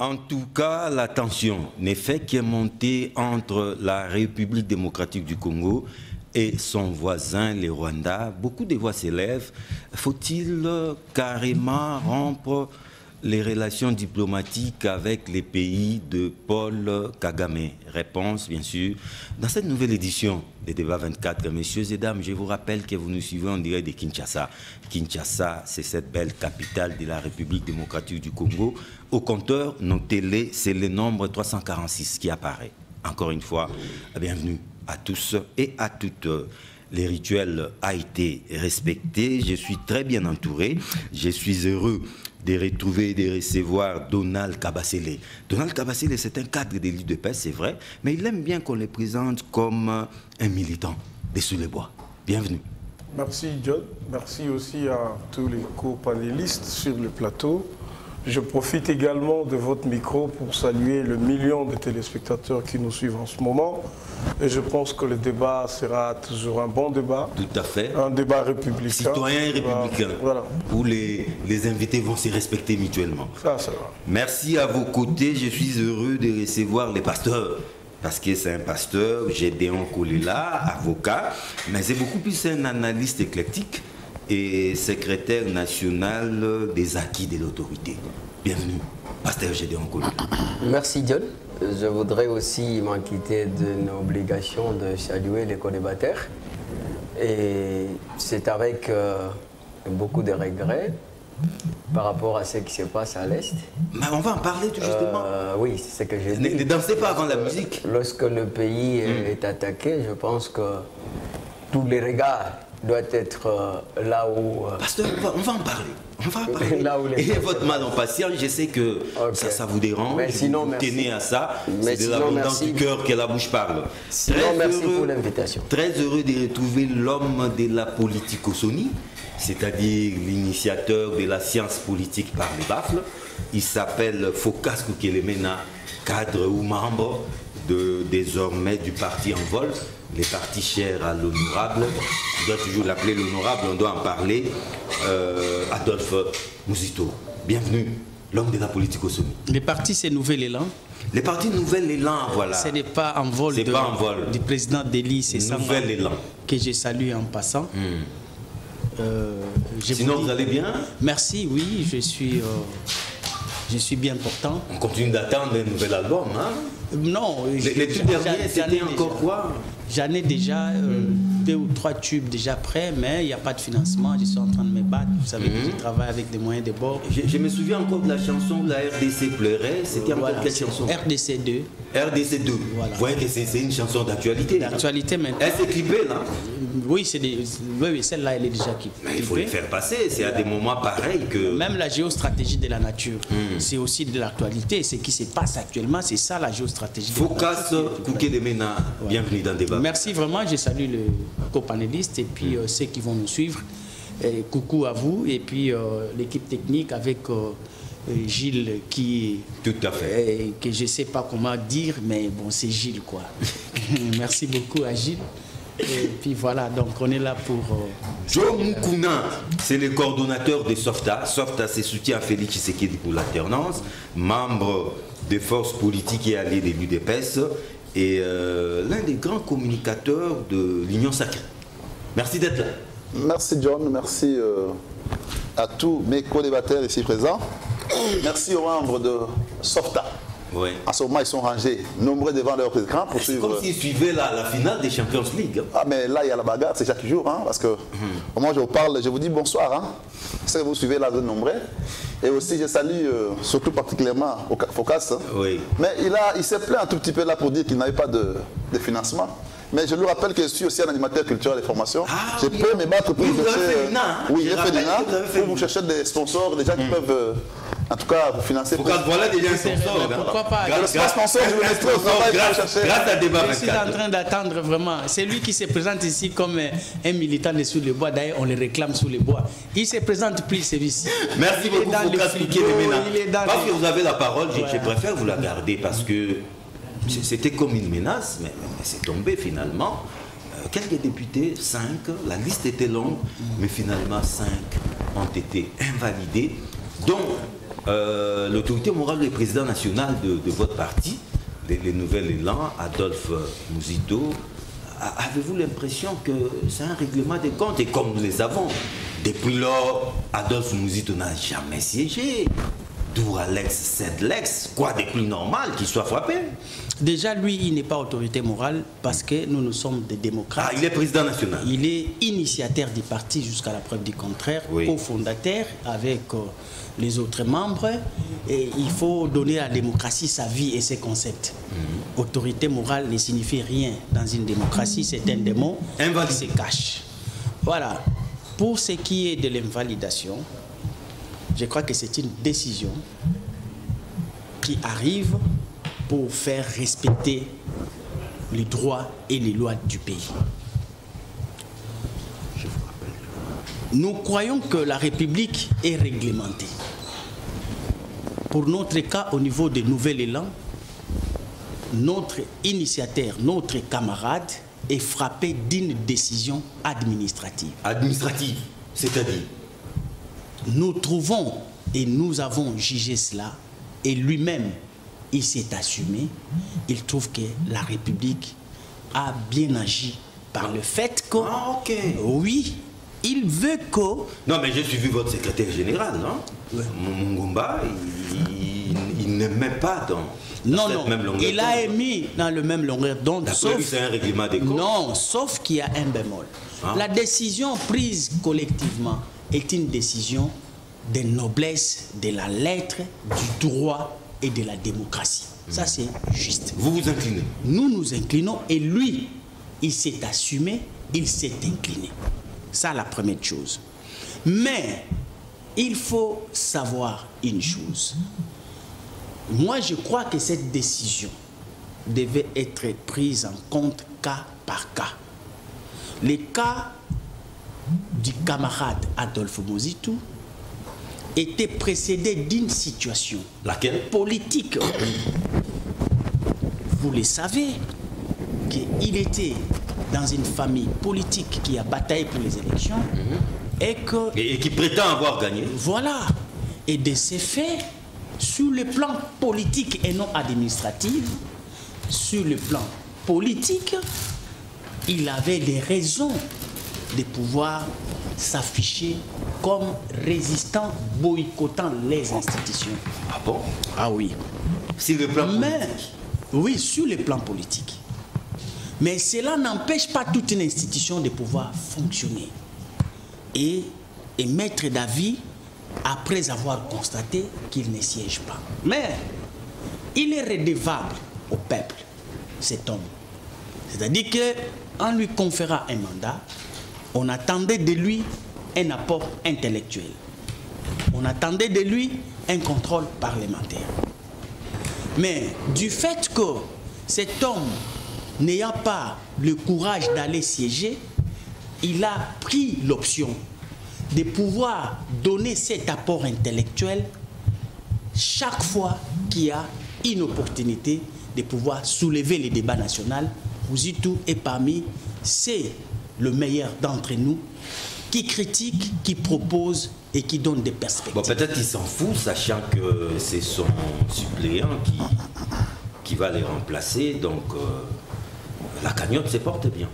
En tout cas, la tension n'est fait qu'est montée entre la République démocratique du Congo et son voisin, le Rwanda. Beaucoup de voix s'élèvent. Faut-il carrément rompre les relations diplomatiques avec les pays de Paul Kagame? Réponse, bien sûr, dans cette nouvelle édition des débats 24. Messieurs et dames, je vous rappelle que vous nous suivez en direct de Kinshasa. Kinshasa, c'est cette belle capitale de la République démocratique du Congo. Au compteur, notez-les, c'est le nombre 346 qui apparaît. Encore une fois, bienvenue à tous et à toutes. Les rituels a été respecté. Je suis très bien entouré. Je suis heureux de retrouver et de recevoir Donald Kabasele. Donald Kabasele, c'est un cadre de l'UDPS, c'est vrai, mais il aime bien qu'on le présente comme un militant de sous les bois. Bienvenue. Merci John. Merci aussi à tous les co-panélistes sur le plateau. Je profite également de votre micro pour saluer le million de téléspectateurs qui nous suivent en ce moment. Et je pense que le débat sera toujours un bon débat. Tout à fait. Un débat républicain. Citoyen et républicain. Voilà. Où les invités vont se respecter mutuellement. Ça va. Merci à vos côtés. Je suis heureux de recevoir les pasteurs. Parce que c'est un pasteur, Gédéon Kolela, avocat, mais c'est beaucoup plus un analyste éclectique et secrétaire national des acquis de l'autorité. Bienvenue, pasteur Gédéon Kolela. Merci John. Je voudrais aussi m'acquitter de l'obligation de saluer les co-débatteurs. Et c'est avec beaucoup de regrets par rapport à ce qui se passe à l'Est. Mais on va en parler tout justement. Oui, c'est ce que j'ai dit. Ne dansez pas avant la musique. Lorsque le pays est attaqué, je pense que tous les regards doivent être là où... Pasteur, on va en parler. On va en parler. Là où et votre mal en patience, je sais que ça vous dérange. Mais sinon, vous tenez à ça. Mais c'est de l'abondance du cœur que la bouche parle. Sinon, merci pour l'invitation. Très heureux de retrouver l'homme de la politicosomie, c'est-à-dire l'initiateur de la science politique par les baffles. Il s'appelle Phocas Koukelemena, cadre ou membre désormais du parti en vol, les partis chers à l'honorable. On doit toujours l'appeler l'honorable, on doit en parler. Adolphe Mouzito, bienvenue, l'homme de la politicosomie. Les partis, c'est Nouvel Élan. Les partis Nouvel Élan, voilà. Ce n'est pas en vol, du président Déli, c'est ça. Nouvel Élan. Que je salue en passant. Sinon, vous allez bien? Merci, oui, je suis bien portant. On continue d'attendre un nouvel album, hein? Non. Les tubes derniers, c'était encore quoi? J'en ai déjà 2 ou 3 tubes déjà prêts, mais il n'y a pas de financement. Je suis en train de me battre. Vous savez que je travaille avec des moyens de bord. Je me souviens encore de la chanson où la RDC pleurait. C'était encore quelle chanson? RDC 2. RDC 2. Voilà. Vous voyez que c'est une chanson d'actualité. D'actualité maintenant. Elle s'est clippée, là? Oui, celle-là, elle est déjà clippée. Mais il faut les faire passer. C'est à des moments pareils que... Même la géostratégie de la nature, c'est aussi de l'actualité. Ce qui se passe actuellement, c'est ça la géostratégie. Phocas Koukelemena, bienvenue dans le débat. Merci vraiment, je salue le co-panéliste et puis ceux qui vont nous suivre. Et coucou à vous et puis l'équipe technique avec Gilles qui... Tout à fait. Que je ne sais pas comment dire, mais bon, c'est Gilles quoi. Merci beaucoup à Gilles. Et puis voilà, donc on est là pour... Joe Mukuna, c'est le coordonnateur de SOFTA. SOFTA, c'est soutien à Félix Tshisekedi pour l'alternance, membre des forces politiques et alliés de l'UDPS et l'un des grands communicateurs de l'Union Sacrée. Merci d'être là. Merci John, merci à tous mes co-débatteurs ici présents. Merci aux membres de SOFTA. Oui. En ce moment, ils sont rangés, nombreux devant leur écran pour suivre... C'est comme s'ils suivaient la finale des Champions League. Ah, mais là, il y a la bagarre, c'est chaque jour, hein, parce que au moment où je vous parle, je vous dis bonsoir. Hein. C'est que vous suivez là, vous êtes nombreux. Et aussi, je salue surtout particulièrement Phocas. Hein. Oui. Mais il s'est plaint un tout petit peu là pour dire qu'il n'avait pas de financement. Mais je lui rappelle que je suis aussi un animateur culturel et formation. Ah, je peux me battre pour vous chercher... Oui, j'ai fait des nains, pour vous chercher des sponsors, des gens qui peuvent... En tout cas, vous financez... Voilà déjà un sponsor. Pourquoi pas? Grâce à débat. Je suis en train d'attendre vraiment. C'est lui qui se présente ici comme un militant de sous les bois. D'ailleurs, on le réclame sous les bois. Il ne se présente plus, celui-ci. Merci beaucoup, Phocas Koukelemena. Parce que vous avez la parole, je préfère vous la garder parce que c'était comme une menace, mais c'est tombé finalement. Quelques députés, 5, la liste était longue, mais finalement 5 ont été invalidés, dont l'autorité morale du président national de votre parti, les Nouvel Élan, Adolphe Muzito, avez-vous l'impression que c'est un règlement des comptes? Et comme nous les avons, depuis lors, Adolphe Muzito n'a jamais siégé. D'où Alex Sedlex, quoi de plus normal qu'il soit frappé? Déjà, lui, il n'est pas autorité morale parce que nous sommes des démocrates. Ah, il est président national. Il est initiateur du parti jusqu'à la preuve du contraire, cofondateur avec les autres membres. Et il faut donner à la démocratie sa vie et ses concepts. Autorité morale ne signifie rien dans une démocratie, c'est un démon qui se cache. Voilà. Pour ce qui est de l'invalidation, je crois que c'est une décision qui arrive pour faire respecter les droits et les lois du pays. Nous croyons que la République est réglementée. Pour notre cas, au niveau de Nouvel Élan, notre initiateur, notre camarade est frappé d'une décision administrative. Administrative, c'est-à-dire? Nous trouvons et nous avons jugé cela et lui-même, il s'est assumé. Il trouve que la République a bien agi par le fait que... Ah, ok. Oui, il veut que... Non, mais j'ai suivi votre secrétaire général, non? Ouais. Mungumba, il n'aimait pas dans cette même longueur. Il a émis dans le même longueur d'onde. Sauf c'est un règlement des comptes. Non, sauf qu'il y a un bémol. Ah. La décision prise collectivement est une décision de noblesse, de la lettre, du droit et de la démocratie. Ça, c'est juste. Vous vous inclinez? Nous nous inclinons et lui, il s'est assumé, il s'est incliné. Ça, la première chose. Mais, il faut savoir une chose. Moi, je crois que cette décision devait être prise en compte cas par cas. Les cas du camarade Adolphe Muzito était précédé d'une situation. Laquelle? Politique. Vous le savez, qu'il était dans une famille politique qui a bataillé pour les élections et qui prétend avoir gagné. Voilà. Et de ces faits, sur le plan politique et non administratif, sur le plan politique, il avait des raisons de pouvoir s'afficher comme résistant, boycottant les institutions. Ah bon? Ah oui. Sur le plan politique? Oui, sur le plan politique. Mais cela n'empêche pas toute une institution de pouvoir fonctionner et émettre d'avis après avoir constaté qu'il ne siège pas. Mais il est redevable au peuple, cet homme. C'est-à-dire qu'en lui conférant un mandat, on attendait de lui un apport intellectuel. On attendait de lui un contrôle parlementaire. Mais du fait que cet homme n'ayant pas le courage d'aller siéger, il a pris l'option de pouvoir donner cet apport intellectuel chaque fois qu'il y a une opportunité de pouvoir soulever les débats nationaux. Muzito est parmi, c'est le meilleur d'entre nous qui critique, qui propose et qui donne des perspectives. Bon, peut-être qu'il s'en fout, sachant que c'est son suppléant qui va les remplacer, donc la cagnotte se porte bien.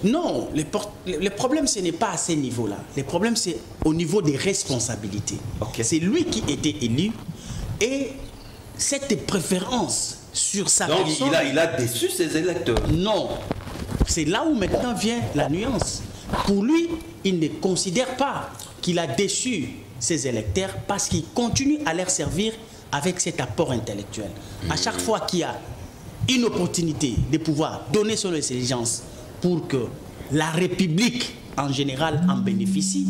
Non, le problème, ce n'est pas à ce niveau-là. Le problème, c'est au niveau des responsabilités. Okay. C'est lui qui était élu et cette préférence sur sa personne... Donc, il a déçu ses électeurs. Non. C'est là où maintenant vient la nuance. Pour lui, il ne considère pas qu'il a déçu ses électeurs parce qu'il continue à leur servir avec cet apport intellectuel. À chaque fois qu'il y a une opportunité de pouvoir donner son intelligence pour que la République en général en bénéficie,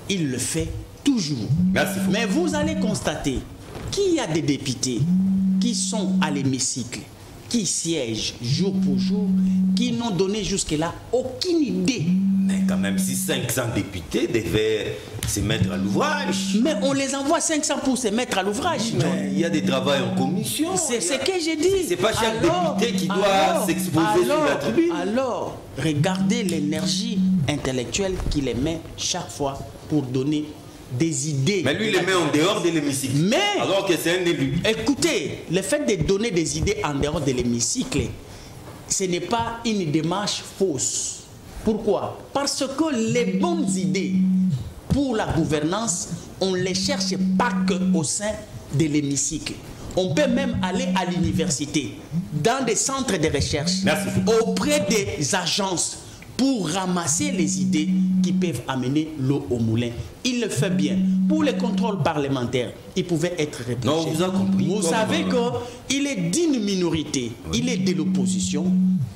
il le fait toujours. Merci. Mais vous allez constater qu'il y a des députés qui sont à l'hémicycle, qui siègent jour pour jour, qui n'ont donné jusque-là aucune idée. Mais quand même, si 500 députés devaient se mettre à l'ouvrage... Mais on les envoie 500 pour se mettre à l'ouvrage. Mais il y a des travaux en commission. C'est ce que j'ai dit. C'est pas chaque député qui doit s'exposer sur la tribune. Alors, regardez l'énergie intellectuelle qu'il émet chaque fois pour donner des idées. Mais lui, il les met en dehors de l'hémicycle. Mais, alors que c'est un élu. Écoutez, le fait de donner des idées en dehors de l'hémicycle, ce n'est pas une démarche fausse. Pourquoi? Parce que les bonnes idées pour la gouvernance, on ne les cherche pas qu'au sein de l'hémicycle. On peut même aller à l'université, dans des centres de recherche, auprès des agences, pour ramasser les idées qui peuvent amener l'eau au moulin. Il le fait bien. Pour les contrôles parlementaires, il pouvait être reproché. Non, vous avez compris. Vous savez qu'il est d'une minorité, il est de l'opposition.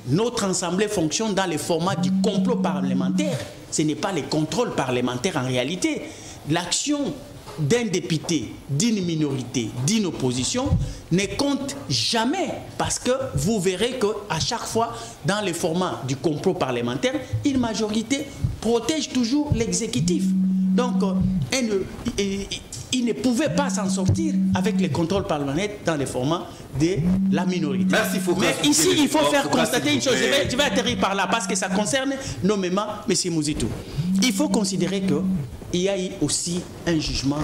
Notre assemblée fonctionne dans le format du complot parlementaire. Ce n'est pas les contrôles parlementaires en réalité. L'action d'un député, d'une minorité, d'une opposition ne compte jamais, parce que vous verrez qu'à chaque fois, dans le format du complot parlementaire, une majorité protège toujours l'exécutif. Donc, il ne pouvait pas s'en sortir avec les contrôles parlementaires dans le format de la minorité. Merci, mais ici, il faut faire constater une chose. Je vais atterrir par là parce que ça concerne nommément M. Mouzitou. Il faut considérer qu'il y a eu aussi un jugement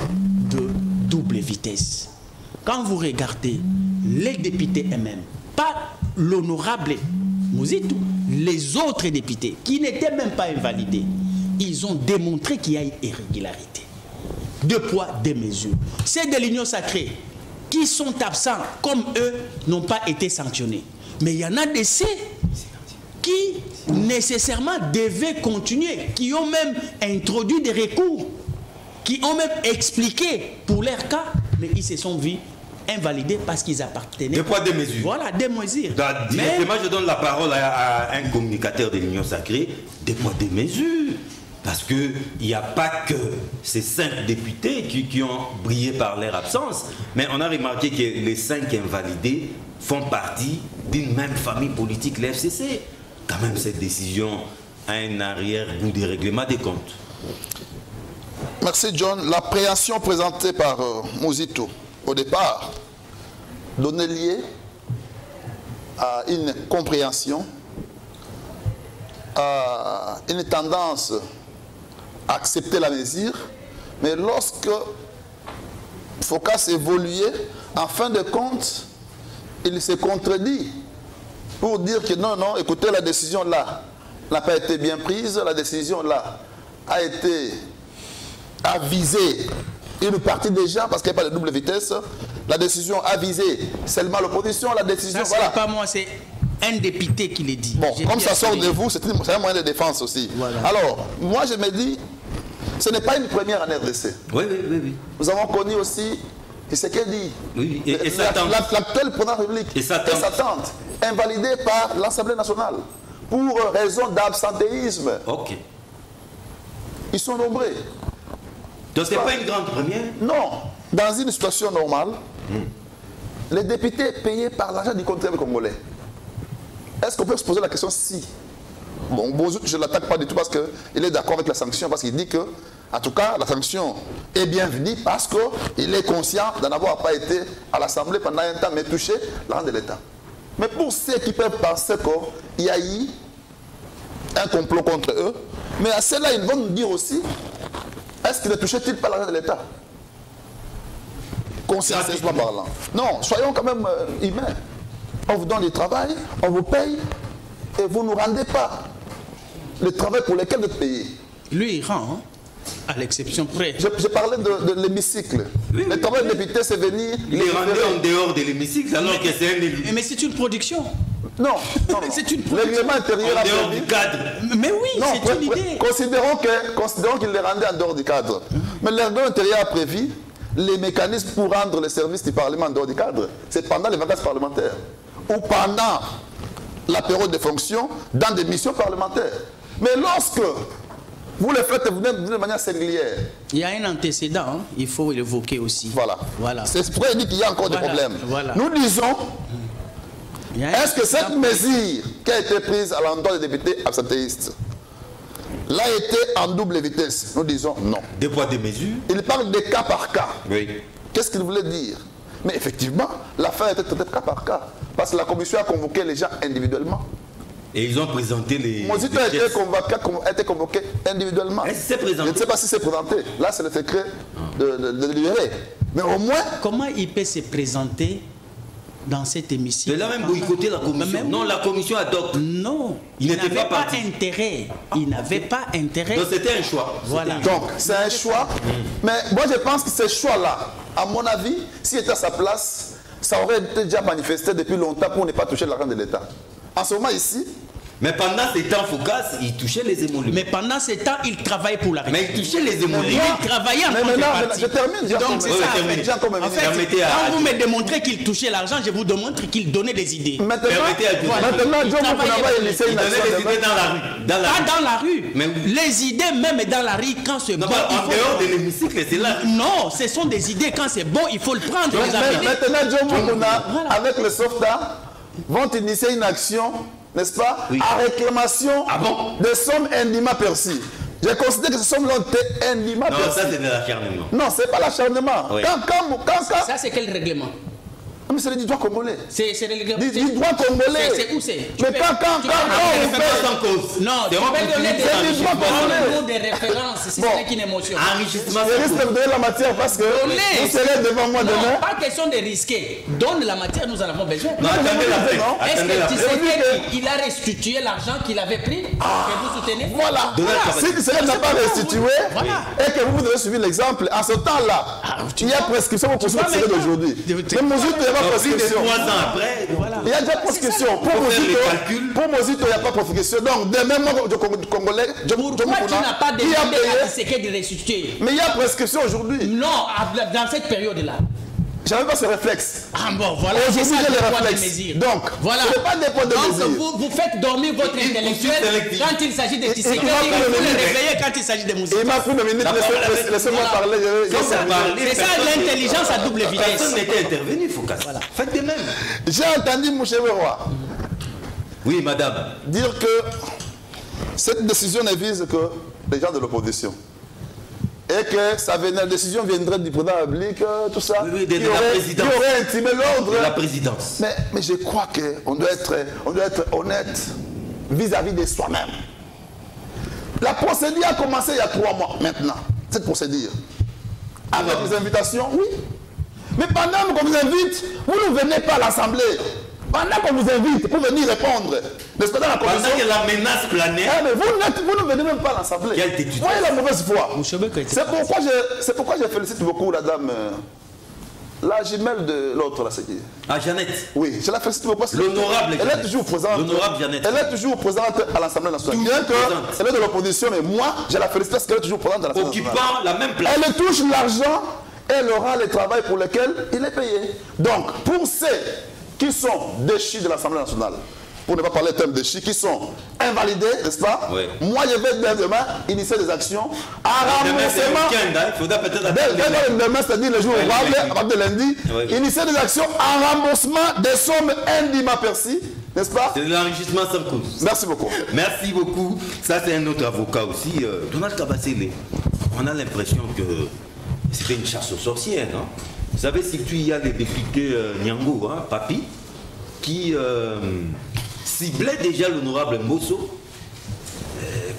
de double vitesse. Quand vous regardez les députés eux-mêmes, pas l'honorable Mouzitou, les autres députés qui n'étaient même pas invalidés, ils ont démontré qu'il y a eu irrégularité. Deux poids, deux mesures. Ceux de l'Union sacrée qui sont absents comme eux n'ont pas été sanctionnés. Mais il y en a des qui nécessairement devaient continuer, qui ont même introduit des recours, qui ont même expliqué pour leur cas, mais ils se sont vus invalidés parce qu'ils appartenaient. Deux poids, deux mesures. Voilà, des mesures. Directement, je donne la parole à un communicateur de l'Union sacrée. Deux poids, deux mesures. Parce qu'il n'y a pas que ces 5 députés qui ont brillé par leur absence, mais on a remarqué que les 5 invalidés font partie d'une même famille politique, l'FCC. Quand même, cette décision a un arrière-goût de règlement des comptes. Merci John. L'appréhension présentée par Mouzitou, au départ, donnait lieu à une compréhension, à une tendance à accepter la mesure, mais lorsque Focas évoluait, en fin de compte, il se contredit pour dire que non, non, écoutez, la décision là n'a pas été bien prise, la décision là a été à viser une partie des gens, parce qu'il n'y a pas de double vitesse, la décision a visé seulement l'opposition, la décision... Ça, voilà. Pas moi, c'est un député qui l'a dit. Bon, comme ça sort de vous, c'est un moyen de défense aussi. Voilà. Alors, moi je me dis, ce n'est pas une première en RDC. Oui, oui, oui, oui. Nous avons connu aussi ce qu'elle dit. Oui, et l'actuel président de la République et sa tante, invalidée par l'Assemblée nationale pour raison d'absentéisme. Ok. Ils sont nombreux. Donc ce n'est pas une grande première? Non. Dans une situation normale, les députés payés par l'argent du contribuable congolais. Est-ce qu'on peut se poser la question si? Bon, je ne l'attaque pas du tout parce qu'il est d'accord avec la sanction, parce qu'il dit que, en tout cas, la sanction est bienvenue parce qu'il est conscient d'en avoir pas été à l'Assemblée pendant un temps, mais touché l'argent de l'État. Mais pour ceux qui peuvent penser qu'il y a eu un complot contre eux, mais à ceux-là, ils vont nous dire aussi, est-ce qu'il ne touchait-il pas l'argent de l'État? Consciencieusement parlant. Non, soyons quand même humains. On vous donne du travail, on vous paye, et vous ne nous rendez pas le travail pour lequel vous êtes payé. Lui, il rend, hein, à l'exception près. Je parlais de l'hémicycle. Oui, le travail de député, c'est venir... Il est rendu en dehors de l'hémicycle, alors que c'est un élu. Mais c'est une production. Non, non, c'est une production. Le règlement intérieur en dehors du cadre. Mais oui, c'est une idée. Considérons qu'il les rendait en dehors du cadre. Mais le règlement intérieur a prévu les mécanismes pour rendre les services du Parlement en dehors du cadre. C'est pendant les vacances parlementaires ou pendant la période de fonction dans des missions parlementaires. Mais lorsque vous le faites de manière singulière... Il y a un antécédent, hein, il faut l'évoquer aussi. Voilà. C'est pourquoi il dit qu'il y a encore des problèmes. Voilà. Nous disons, est-ce que cette mesure qui a été prise à l'endroit des députés absentéistes l'a été en double vitesse? Nous disons non. Des poids, des mesures. Il parle de cas par cas. Oui. Qu'est-ce qu'il voulait dire? Mais effectivement, l'affaire était traitée cas par cas. Parce que la commission a convoqué les gens individuellement. Et ils ont présenté les... Mosito a été convoqué individuellement. Est-ce que c'est présenté? Je ne sais pas si c'est présenté. Là, c'est le secret de libérer. Mais au moins... Comment il peut se présenter dans cet hémicycle? Il a même boycotté la commission. Non, la commission adopte. Non, il n'était n'avait pas intérêt. Il n'avait pas intérêt. Donc c'était un choix. Voilà. Donc c'est un choix. Mais moi je pense que ce choix-là, à mon avis, s'il était à sa place, ça aurait été déjà manifesté depuis longtemps pour ne pas toucher l'argent de l'État. En ce moment ici... Mais pendant ces temps Focas, il touchait les émoluments. Mais pendant ces temps, il travaillait pour la République. Mais il touchait les émoluments. Il travaillait en contrepartie. Je termine. Donc c'est ça. En fait, quand vous me démontrez qu'il touchait l'argent, je vous démontre qu'il donnait des idées. Maintenant, John Mokunaba est lycée. Il donnait des idées dans la rue. Pas dans la rue. Mais les idées même dans la rue, quand c'est bon. En dehors de l'hémicycle, c'est là. Non, ce sont des idées. Quand c'est bon, il faut le prendre. Maintenant, John Mokunaba, avec le SOFTA, vont initier une action, n'est-ce pas, à réclamation de sommes indûment perçues. Je considère que ces sommes-là ont été indûment perçues. Non, ça c'est de l'acharnement. Non, ce n'est pas l'acharnement. Oui. Ça c'est quel règlement? Mais c'est le droit congolais. C'est le règlement. Du droit congolais. C'est où c'est? Mais quand non, tu peux donner des références, si c'est qu'une émotion. Enrichissement. Je risque de donner la matière parce que vous serez devant moi demain. Pas question de risquer. Donne la matière, nous en avons besoin. Non, attendez la paix. Est-ce que tu sais qu'il a restitué l'argent qu'il avait pris, que vous soutenez? Voilà. Si cela n'a pas restitué et que vous devez suivre l'exemple, en ce temps-là, il y a prescription pour poursuivre le d'aujourd'hui. Les mesures de prescription. 3 ans après, il y a déjà prescription. Pour Mosito, il n'y a pas prescription. Donc, demain, moi, Congolais, pourquoi tu n'as pas demandé à Tshisekedi de restituer? Mais il y a prescription aujourd'hui. Non, dans cette période-là. Je n'avais pas ce réflexe. Ah bon, voilà. Aujourd'hui, j'ai le réflexe. Donc, voilà. ce n'est pas des points de mesure. Donc, vous faites dormir votre intellectuel quand il s'agit de Tshisekedi et vous le réveillez quand il s'agit de Mosito. Il m'a pris 2 minutes, laissez-moi parler. C'est ça l'intelligence à double vitesse. Personne n'était intervenu, Focas. Voilà. Faites de même. J'ai entendu Mouché Roi. Oui, madame. Dire que cette décision ne vise que les gens de l'opposition. Et que la décision viendrait du président de la République, tout ça, oui, de la présidence. Qui aurait intimé l'ordre. De la présidence. Mais je crois qu'on doit être honnête vis-à-vis de soi-même. La procédure a commencé il y a 3 mois maintenant, cette procédure. Avec les invitations, oui. Mais pendant qu'on vous invite, vous ne venez pas à l'Assemblée. Pendant qu'on vous invite pour venir répondre, n'est-ce pas dans la commission? Pendant que la menace planait. Mais vous ne venez même pas à l'Assemblée. Voyez la mauvaise foi. C'est pourquoi je félicite beaucoup la dame, la jumelle de l'autre, là, c'est qui? Ah, Jeannette. Oui, je la félicite beaucoup. L'honorable Elle est toujours présente. L'honorable Jeannette. Elle est toujours présente à l'Assemblée nationale. Bien qu'elle est de l'opposition, mais moi, je la félicite parce qu'elle est toujours présente à l'Assemblée nationale. Occupant la même place. Elle touche l'argent et elle aura le travail pour lequel il est payé. Donc, pour ceux qui sont déchus de l'Assemblée nationale, pour ne pas parler de termes déchus, qui sont invalidés, n'est-ce pas? Oui. Moi, je vais demain initier des actions à remboursement. Il faudra peut-être demain, c'est-à-dire le jour ouvrable, à partir de lundi, initier des actions en remboursement des sommes indûment perçues, n'est-ce pas? C'est de l'enrichissement sans cause. Merci beaucoup. Merci beaucoup. Ça, c'est un autre avocat aussi, Donald Kabasele. On a l'impression que c'était une chasse aux sorcières, non? Vous savez, surtout il y a les députés Nyango, hein, Papi, qui ciblait déjà l'honorable Mbosso,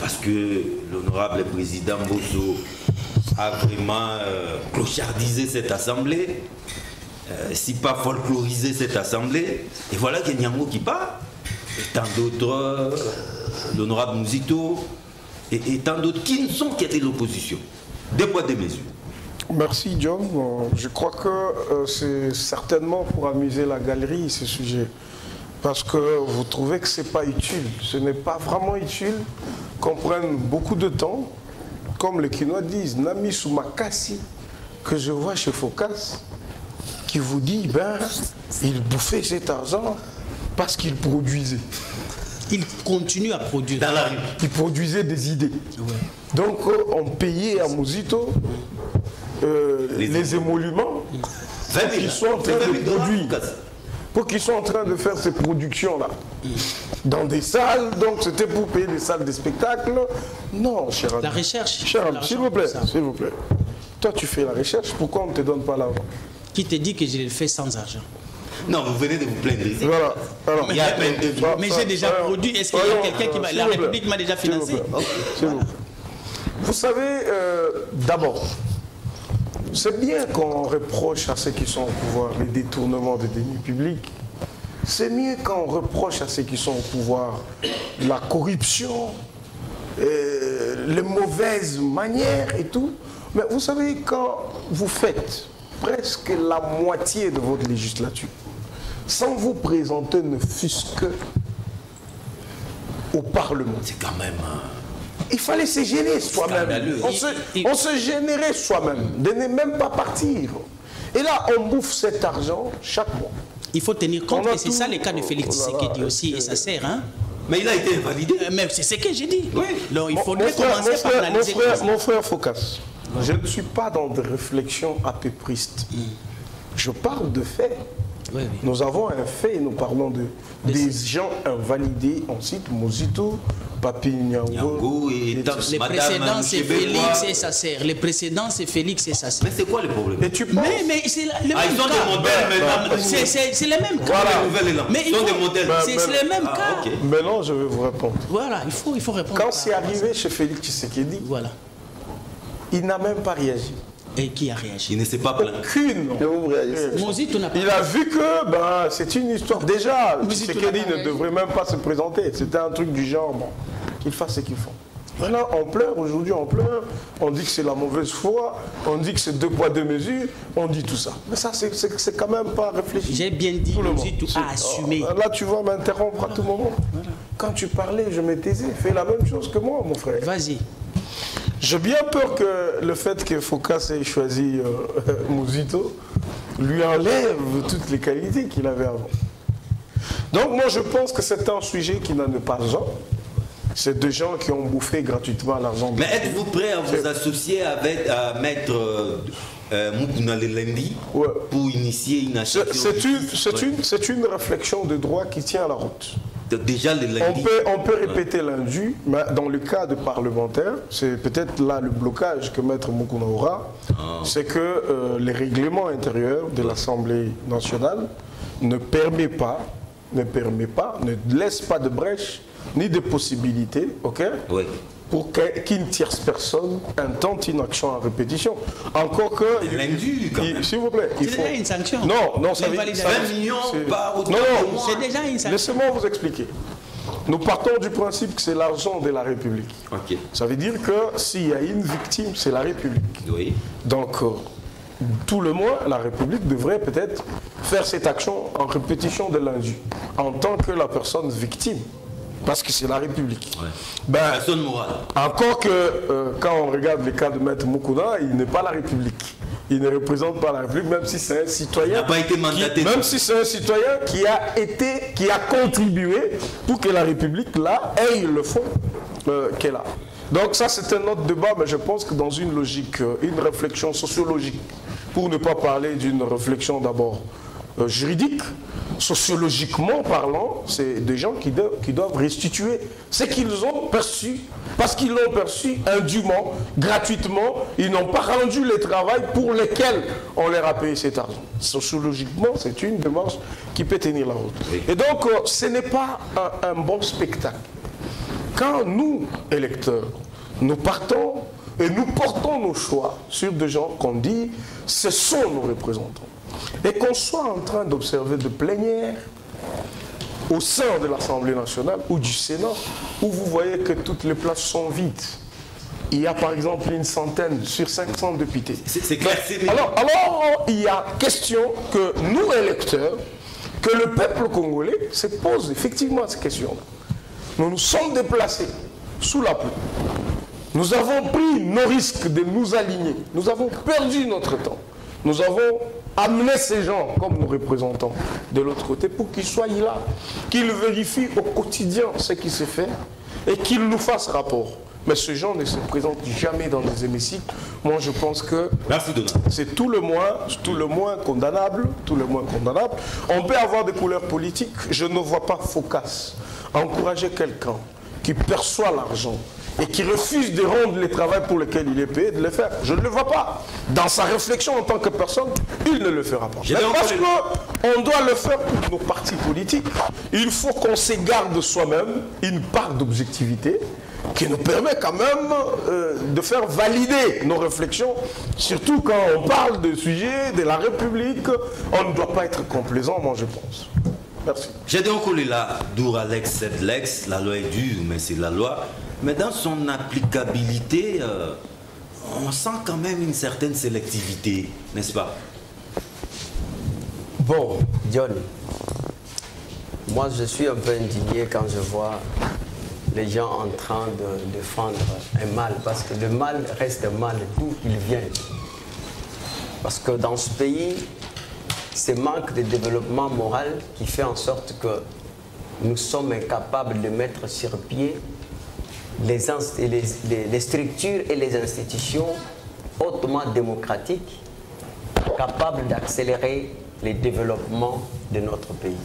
parce que l'honorable président Mbosso a vraiment clochardisé cette assemblée, si pas folklorisé cette assemblée. Et voilà qu'il y a Nyango qui part, et tant d'autres, l'honorable Mouzito, et tant d'autres qui ne sont qu'à de l'opposition. Deux poids, deux mesures. Merci John. Je crois que c'est certainement pour amuser la galerie ce sujet. Parce que vous trouvez que ce n'est pas utile. Ce n'est pas vraiment utile qu'on prenne beaucoup de temps, comme les Kinois disent, Nami Soumakasi, que je vois chez Focas, qui vous dit, ben, il bouffait cet argent parce qu'il produisait. Il continue à produire. Dans la rue. Il produisait des idées. Ouais. Donc on payait à Mosito les émoluments pour qu'ils soient en train de produire. Pour qu'ils soient en train de faire ces productions-là. Dans des salles, donc c'était pour payer des salles de spectacle. Non, cher ami. La recherche. Cher ami, s'il vous plaît, s'il vous plaît. Toi, tu fais la recherche, pourquoi on ne te donne pas l'argent? Qui te dit que je le fais sans argent? Non, vous venez de vous plaindre ici. Voilà. Alors, Il y a à peine 2 minutes. Mais j'ai déjà produit. Est-ce qu'il y a quelqu'un qui m'a... La République m'a déjà financé. Vous savez, d'abord, c'est bien qu'on reproche à ceux qui sont au pouvoir les détournements de deniers publics. C'est mieux quand on reproche à ceux qui sont au pouvoir la corruption, les mauvaises manières et tout. Mais vous savez, quand vous faites presque la moitié de votre législature, sans vous présenter ne fût-ce que au Parlement. C'est quand même... Il fallait se gêner soi-même. On se gênerait soi-même, de ne même pas partir. Et là, on bouffe cet argent chaque mois. Il faut tenir compte, et c'est ça le cas de Félix Tshisekedi aussi, et ça sert. Hein? Mais il a été invalidé. Mais c'est ce que j'ai dit. Oui. Donc il faudrait commencer par analyser. Mon frère Focas, je ne suis pas dans des réflexions apépristes. Je parle de faits. Oui, oui. Nous avons un fait, nous parlons des gens invalidés. On cite Mozito, Papi Nyango et les précédents, c'est Félix et sa sœur. Les précédents, c'est Félix et sa sœur. Mais c'est quoi le problème? Et tu penses... Mais c'est le même ils ont cas. des modèles maintenant. C'est le même cas. Voilà. Mais Ils ont des modèles. c'est le même cas. Ok. Maintenant, je vais vous répondre. Voilà, il faut répondre. Quand c'est arrivé chez Félix Tshisekedi, Voilà. il n'a même pas réagi. Et qui a réagi? Il ne s'est pas plaint. Aucune. Mozito n'a pas. Il a vu que c'est une histoire. Déjà, Mozito Tshisekedi n'a pas ne devrait même pas se présenter. C'était un truc du genre, bon, qu'ils fassent ce qu'ils font. Maintenant, on pleure, aujourd'hui on pleure, on dit que c'est la mauvaise foi, on dit que c'est 2 poids 2 mesures, on dit tout ça. Mais ça, c'est quand même pas réfléchi. J'ai bien dit, Mozito a assumé. Là, tu vas m'interrompre à tout moment. Voilà. Quand tu parlais, je me taisais. Fais la même chose que moi, mon frère. Vas-y. J'ai bien peur que le fait que Focas ait choisi Mozito lui enlève toutes les qualités qu'il avait avant. Donc moi je pense que c'est un sujet qui n'en est pas un. C'est des gens qui ont bouffé gratuitement l'argent. Mais êtes-vous prêt à vous associer avec Maître Mukuna Lelembi pour initier une action? C'est une réflexion de droit qui tient la route. Déjà, on peut répéter l'indu, mais dans le cas de parlementaires, c'est peut-être là le blocage que Maître Mukuna aura, c'est que les règlements intérieurs de l'Assemblée nationale ne laissent pas de brèche ni de possibilité, ok, pour qu'une tierce personne intente une action en répétition. Encore que... S'il vous plaît. C'est déjà une sanction. Non, ça veut dire... 20 millions par autant. Non, c'est déjà une sanction. Laissez-moi vous expliquer. Nous partons du principe que c'est l'argent de la République. Okay. Ça veut dire que s'il y a une victime, c'est la République. Oui. Donc, tout le mois, la République devrait peut-être faire cette action en répétition de l'indu, en tant que la personne victime. Parce que c'est la République. Ouais. Personne morale. Encore que quand on regarde les cas de Maître Mukuna, il n'est pas la République. Il ne représente pas la République, même si c'est un citoyen. Il n'a pas été mandaté. Même si c'est un citoyen qui a contribué pour que la République là ait le fond qu'elle a. Donc ça c'est un autre débat, mais je pense que dans une logique, une réflexion sociologique, pour ne pas parler d'une réflexion d'abord juridique, sociologiquement parlant, c'est des gens qui doivent restituer ce qu'ils ont perçu, parce qu'ils l'ont perçu indûment, gratuitement, ils n'ont pas rendu le travail pour lequel on leur a payé cet argent. Sociologiquement, c'est une démarche qui peut tenir la route. Oui. Et donc, ce n'est pas un bon spectacle. Quand nous, électeurs, nous partons et nous portons nos choix sur des gens qu'on dit, ce sont nos représentants. Et qu'on soit en train d'observer de plénières au sein de l'Assemblée nationale ou du Sénat, où vous voyez que toutes les places sont vides. Il y a par exemple une centaine sur 500 députés. C'est clair. Alors, il y a question que nous, électeurs, que le peuple congolais se pose effectivement ces questions-là. Nous nous sommes déplacés sous la pluie. Nous avons pris nos risques de nous aligner. Nous avons perdu notre temps. Nous avons amené ces gens comme nos représentants de l'autre côté pour qu'ils soient là, qu'ils vérifient au quotidien ce qui se fait et qu'ils nous fassent rapport. Mais ces gens ne se présentent jamais dans les hémicycles. Moi, je pense que c'est tout le moins condamnable. On peut avoir des couleurs politiques. Je ne vois pas Focas encourager quelqu'un qui perçoit l'argent et qui refuse de rendre le travail pour lequel il est payé, de le faire. Je ne le vois pas. Dans sa réflexion en tant que personne, il ne le fera pas. Mais parce qu'on doit le faire pour nos partis politiques, il faut qu'on s'égarde soi-même une part d'objectivité qui nous permet quand même de faire valider nos réflexions, surtout quand on parle de sujets de la République. On ne doit pas être complaisant, moi je pense. Merci. J'ai donc collé là, dur Alex, c'est l'ex, la loi est dure, mais c'est la loi. Mais dans son applicabilité, on sent quand même une certaine sélectivité, n'est-ce pas? Bon, John, moi je suis un peu indigné quand je vois les gens en train de défendre un mal, parce que le mal reste un mal d'où il vient. Parce que dans ce pays, c'est manque de développement moral qui fait en sorte que nous sommes incapables de mettre sur pied les structures et les institutions hautement démocratiques capables d'accélérer les développements de notre pays.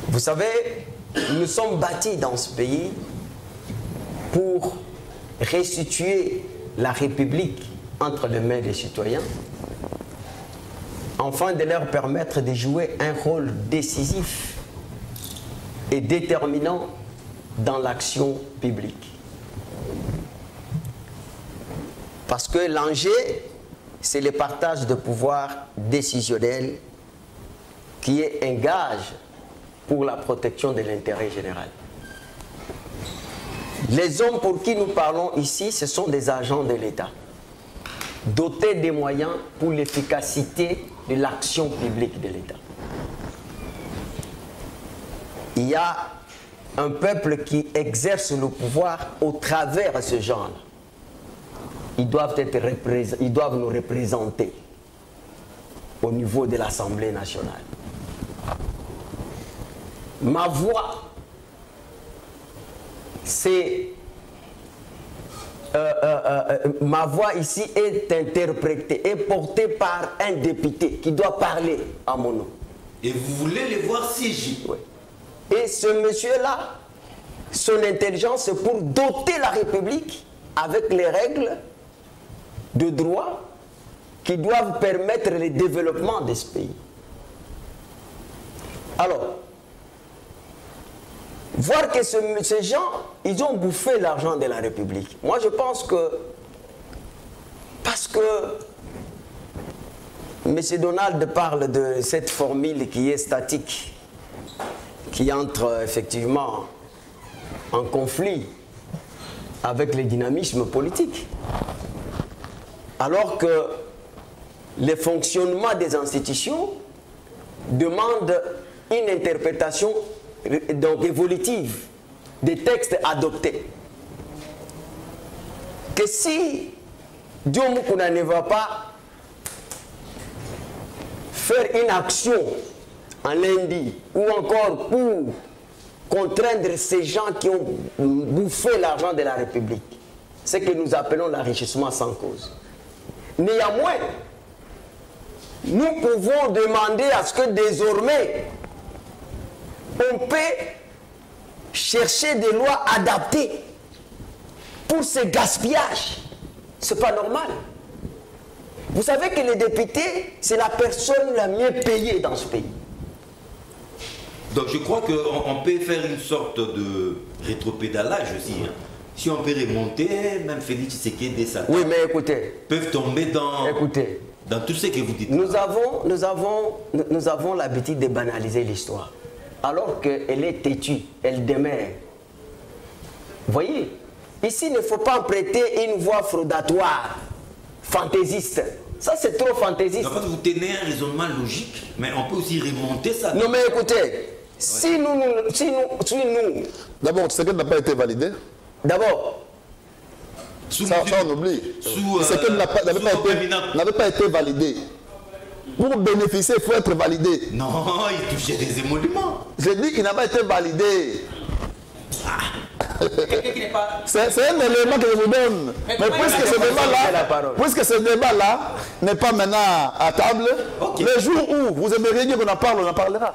Vous savez, nous sommes bâtis dans ce pays pour restituer la République entre les mains des citoyens, afin de leur permettre de jouer un rôle décisif et déterminant dans l'action publique. Parce que l'enjeu, c'est le partage de pouvoir décisionnel qui est un gage pour la protection de l'intérêt général. Les hommes pour qui nous parlons ici, ce sont des agents de l'État, dotés des moyens pour l'efficacité de l'action publique de l'État. Il y a un peuple qui exerce le pouvoir au travers de ce genre. Ils doivent nous représenter au niveau de l'Assemblée nationale. Ma voix, c'est... ma voix ici est interprétée, est portée par un député qui doit parler à mon nom. Et vous voulez les voir siéger? Oui. Et ce monsieur-là, son intelligence, c'est pour doter la République avec les règles de droit qui doivent permettre le développement de ce pays. Alors, voir que ces gens, ils ont bouffé l'argent de la République. Moi, je pense que, parce que M. Donald parle de cette formule qui est statique, qui entre effectivement en conflit avec le dynamisme politique. Alors que le fonctionnement des institutions demande une interprétation donc évolutive des textes adoptés. Que si Dieu Mukuna ne va pas faire une action en lundi ou encore pour contraindre ces gens qui ont bouffé l'argent de la République, ce que nous appelons l'enrichissement sans cause. Néanmoins, nous pouvons demander à ce que désormais on peut chercher des lois adaptées pour ce gaspillage. Ce n'est pas normal. Vous savez que les députés, c'est la personne la mieux payée dans ce pays. Donc je crois qu'on peut faire une sorte de rétropédalage aussi. Hein. Si on peut remonter, même Félix Tshisekedi et Satan oui, mais écoutez, peuvent tomber dans tout ce que vous dites. Nous avons l'habitude de banaliser l'histoire. Alors qu'elle est têtue, elle demeure. Vous voyez, ici, il ne faut pas prêter une voix fraudatoire, fantaisiste. Ça, c'est trop fantaisiste. En fait, vous tenez un raisonnement logique, mais on peut aussi remonter ça. Non, mais écoutez, si nous... D'abord, ce qui n'a pas été validé. D'abord. Ça, on oublie. Ce qui n'avait pas été validé. Pour bénéficier, il faut être validé. Non, il touchait des émoluments. J'ai dit qu'il n'a pas été validé. C'est un élément que je vous donne. Mais puisque ce débat-là n'est pas maintenant à table, okay. Le jour où vous aimeriez dire qu'on en parle, on en parlera.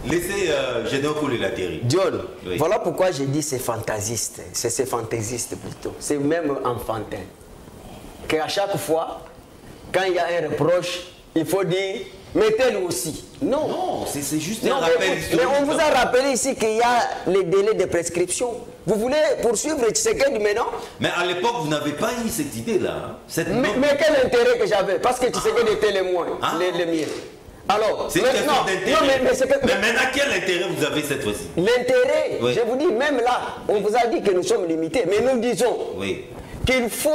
Laissez Général couler la théorie. John, Oui. voilà pourquoi j'ai dit c'est fantasiste. C'est fantaisiste plutôt. C'est même enfantin. Qu'à chaque fois, quand il y a un reproche, il faut dire, mettez-le aussi. Non. Non, c'est juste Non, un rappel mais historique. on vous a rappelé ici qu'il y a les délais de prescription. Vous voulez poursuivre Tshisekedi maintenant? Mais à l'époque, vous n'avez pas eu cette idée-là. Hein. Mais quel intérêt que j'avais? Parce que Tshisekedi était les moins, les miens. Alors, c'est une question d'intérêt. Mais maintenant, quel intérêt vous avez cette fois-ci? L'intérêt, oui. je vous dis, même là, on vous a dit que nous sommes limités, mais nous disons oui. qu'il faut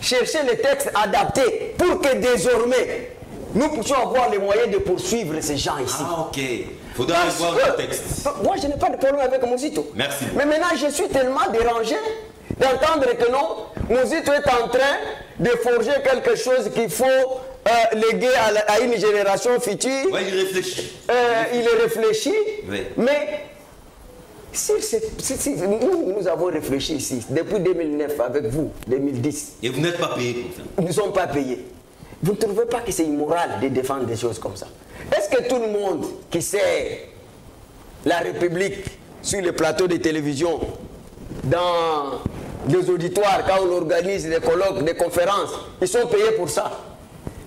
chercher les textes adaptés pour que désormais, nous puissions avoir les moyens de poursuivre ces gens ici. Ah, ok. Il faudra revoir le texte. Moi, je n'ai pas de problème avec Mozito. Merci. Mais maintenant, je suis tellement dérangé d'entendre que non, Mozito est en train de forger quelque chose qu'il faut léguer à une génération future. Oui, il réfléchit. Il réfléchit. Oui. Mais nous avons réfléchi ici, depuis 2009 avec vous, 2010. Et vous n'êtes pas payé pour ça. Nous ne sommes pas payés. Vous ne trouvez pas que c'est immoral de défendre des choses comme ça? Est-ce que tout le monde qui sait la République sur les plateaux de télévision, dans des auditoires, quand on organise des colloques, des conférences, ils sont payés pour ça?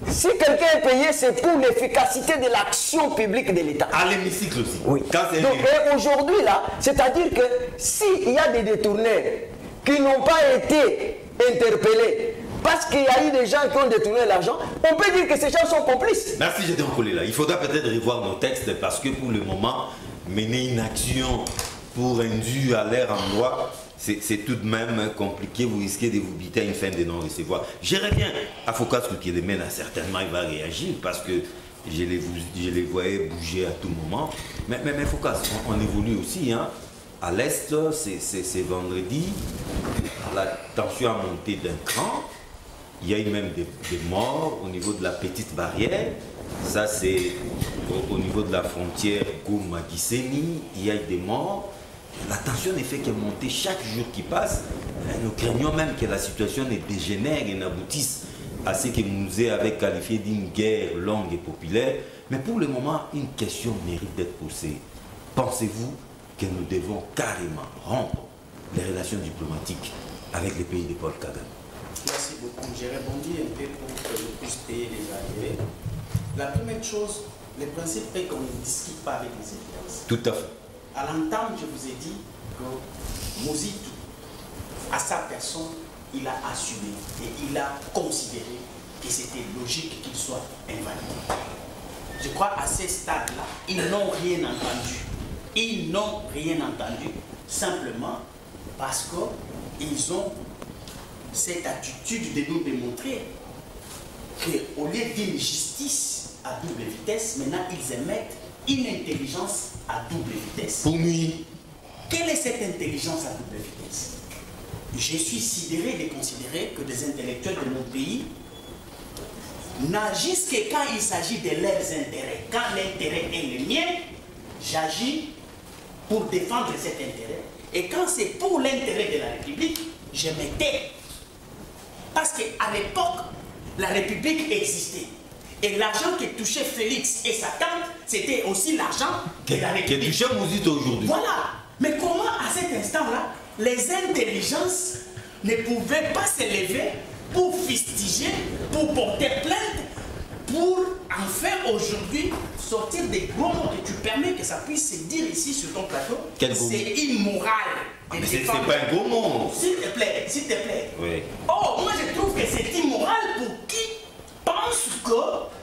Si quelqu'un est payé, c'est pour l'efficacité de l'action publique de l'État. À l'hémicycle aussi. Oui. Quand c'est Donc, et aujourd'hui, là, c'est-à-dire que s'il y a des détourneurs qui n'ont pas été interpellés, parce qu'il y a eu des gens qui ont détourné l'argent, on peut dire que ces gens sont complices. Merci, j'ai décollé là. Il faudra peut-être revoir nos textes parce que pour le moment, mener une action pour un dû à leur endroit, c'est tout de même compliqué. Vous risquez de vous biter à une fin de non-recevoir. Je reviens à Focas Koukiélemena, certainement il va réagir parce que je les voyais bouger à tout moment. Mais Focas, on évolue aussi. Hein. À l'Est, c'est vendredi. La tension a monté d'un cran. Il y a eu même des morts au niveau de la petite barrière. Ça, c'est au niveau de la frontière Goma-Gisenyi. Il y a eu des morts. La tension ne fait que monter chaque jour qui passe. Nous craignons même que la situation ne dégénère et n'aboutisse à ce que Mouzé avait qualifié d'une guerre longue et populaire. Mais pour le moment, une question mérite d'être posée. Pensez-vous que nous devons carrément rompre les relations diplomatiques avec les pays de Paul Kagame? Merci beaucoup. J'ai répondu un peu pour que je puisse payer les arrivées. La première chose, le principe est qu'on ne discute pas avec les évidences. Tout à fait. À l'entame, je vous ai dit que Mozito, à sa personne, il a assumé et il a considéré que c'était logique qu'il soit invalidé. Je crois à ce stade-là, ils n'ont rien entendu. Ils n'ont rien entendu simplement parce qu'ils ont cette attitude de nous démontrer qu'au lieu d'une justice à double vitesse, maintenant ils émettent une intelligence à double vitesse. Pour lui. Quelle est cette intelligence à double vitesse? Je suis sidéré de considérer que des intellectuels de mon pays n'agissent que quand il s'agit de leurs intérêts. Quand l'intérêt est le mien, j'agis pour défendre cet intérêt. Et quand c'est pour l'intérêt de la République, je me tais. Parce qu'à l'époque, la République existait. Et l'argent que touchait Félix et sa tante, c'était aussi l'argent de la République. Qui touche Mozito aujourd'hui. Voilà. Mais comment, à cet instant-là, les intelligences ne pouvaient pas se lever pour fustiger, pour porter plainte, pour enfin aujourd'hui sortir des gros mots que tu permets que ça puisse se dire ici sur ton plateau? C'est immoral. Mais c'est pas un gros mot. S'il te plaît, s'il te plaît. Oui. Oh, moi je trouve que c'est immoral pour qui pense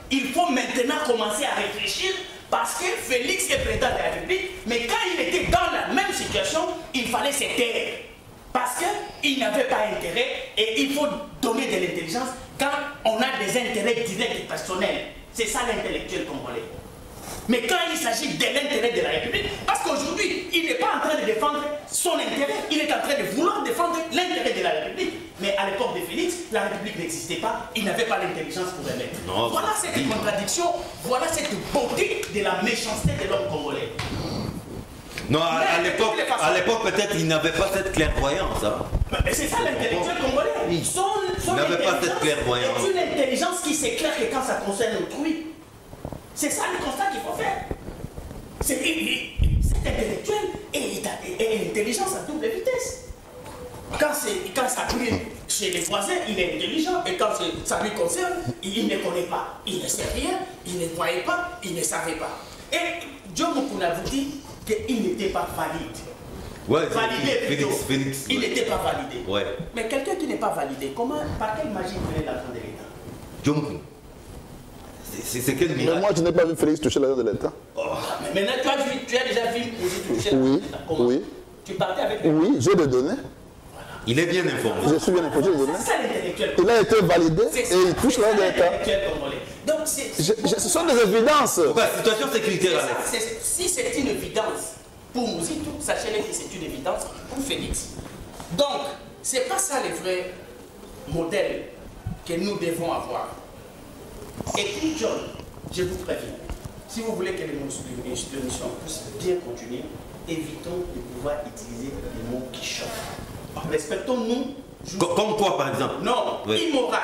qu'il faut maintenant commencer à réfléchir parce que Félix est président de la République, mais quand il était dans la même situation, il fallait se taire. Parce qu'il n'avait pas intérêt et il faut donner de l'intelligence quand on a des intérêts directs et personnels. C'est ça l'intellectuel congolais. Mais quand il s'agit de l'intérêt de la République, parce qu'aujourd'hui, il n'est pas en train de défendre son intérêt, il est en train de vouloir défendre l'intérêt de la République. Mais à l'époque de Félix, la République n'existait pas, il n'avait pas l'intelligence pour la mettre. Voilà cette contradiction, voilà cette beauté de la méchanceté de l'homme congolais. Non, à l'époque, peut-être, il n'avait pas cette clairvoyance. Hein. Mais c'est ça l'intellectuel congolais. Oui. Son Il n'avait pas cette clairvoyance. C'est une intelligence qui s'éclaire que quand ça concerne autrui. C'est ça le constat qu'il faut faire. Cet intellectuel est intelligence à double vitesse. Quand ça crie chez les voisins, il est intelligent. Et quand ça lui concerne, il ne connaît pas. Il ne sait rien, il ne voyait pas, il ne savait pas. Et Joe Mukuna vous dit qu'il n'était pas valide. Ouais, validé Félix. Il n'était pas validé. Ouais. Mais quelqu'un qui n'est pas validé, par quelle magie venait l'argent de l'État? Joe Mukuna. C'est quel miracle? Mais moi, je n'ai pas vu Félix toucher l'argent de l'État. Oh, mais maintenant, tu as déjà vu toucher Oui, l'argent de l'État. Comment? oui. Tu partais avec lui? Oui, j'ai des données. Il est bien informé. Je suis bien informé, j'ai des données. C'est ça l'intellectuel. Il a été validé et il touche l'argent de l'État. Donc, Ce sont des évidences. Pourquoi? Situation sécuritaire à l'Est. Si c'est une évidence pour Mouzitou, sachez-le que c'est une évidence pour Félix. Donc, ce n'est pas ça les vrais modèles que nous devons avoir. Et puis, John, je vous préviens, si vous voulez que l'émission puisse bien continuer, évitons de pouvoir utiliser des mots qui choquent. Respectons-nous. Comme quoi, par exemple? Non, oui. Immoral.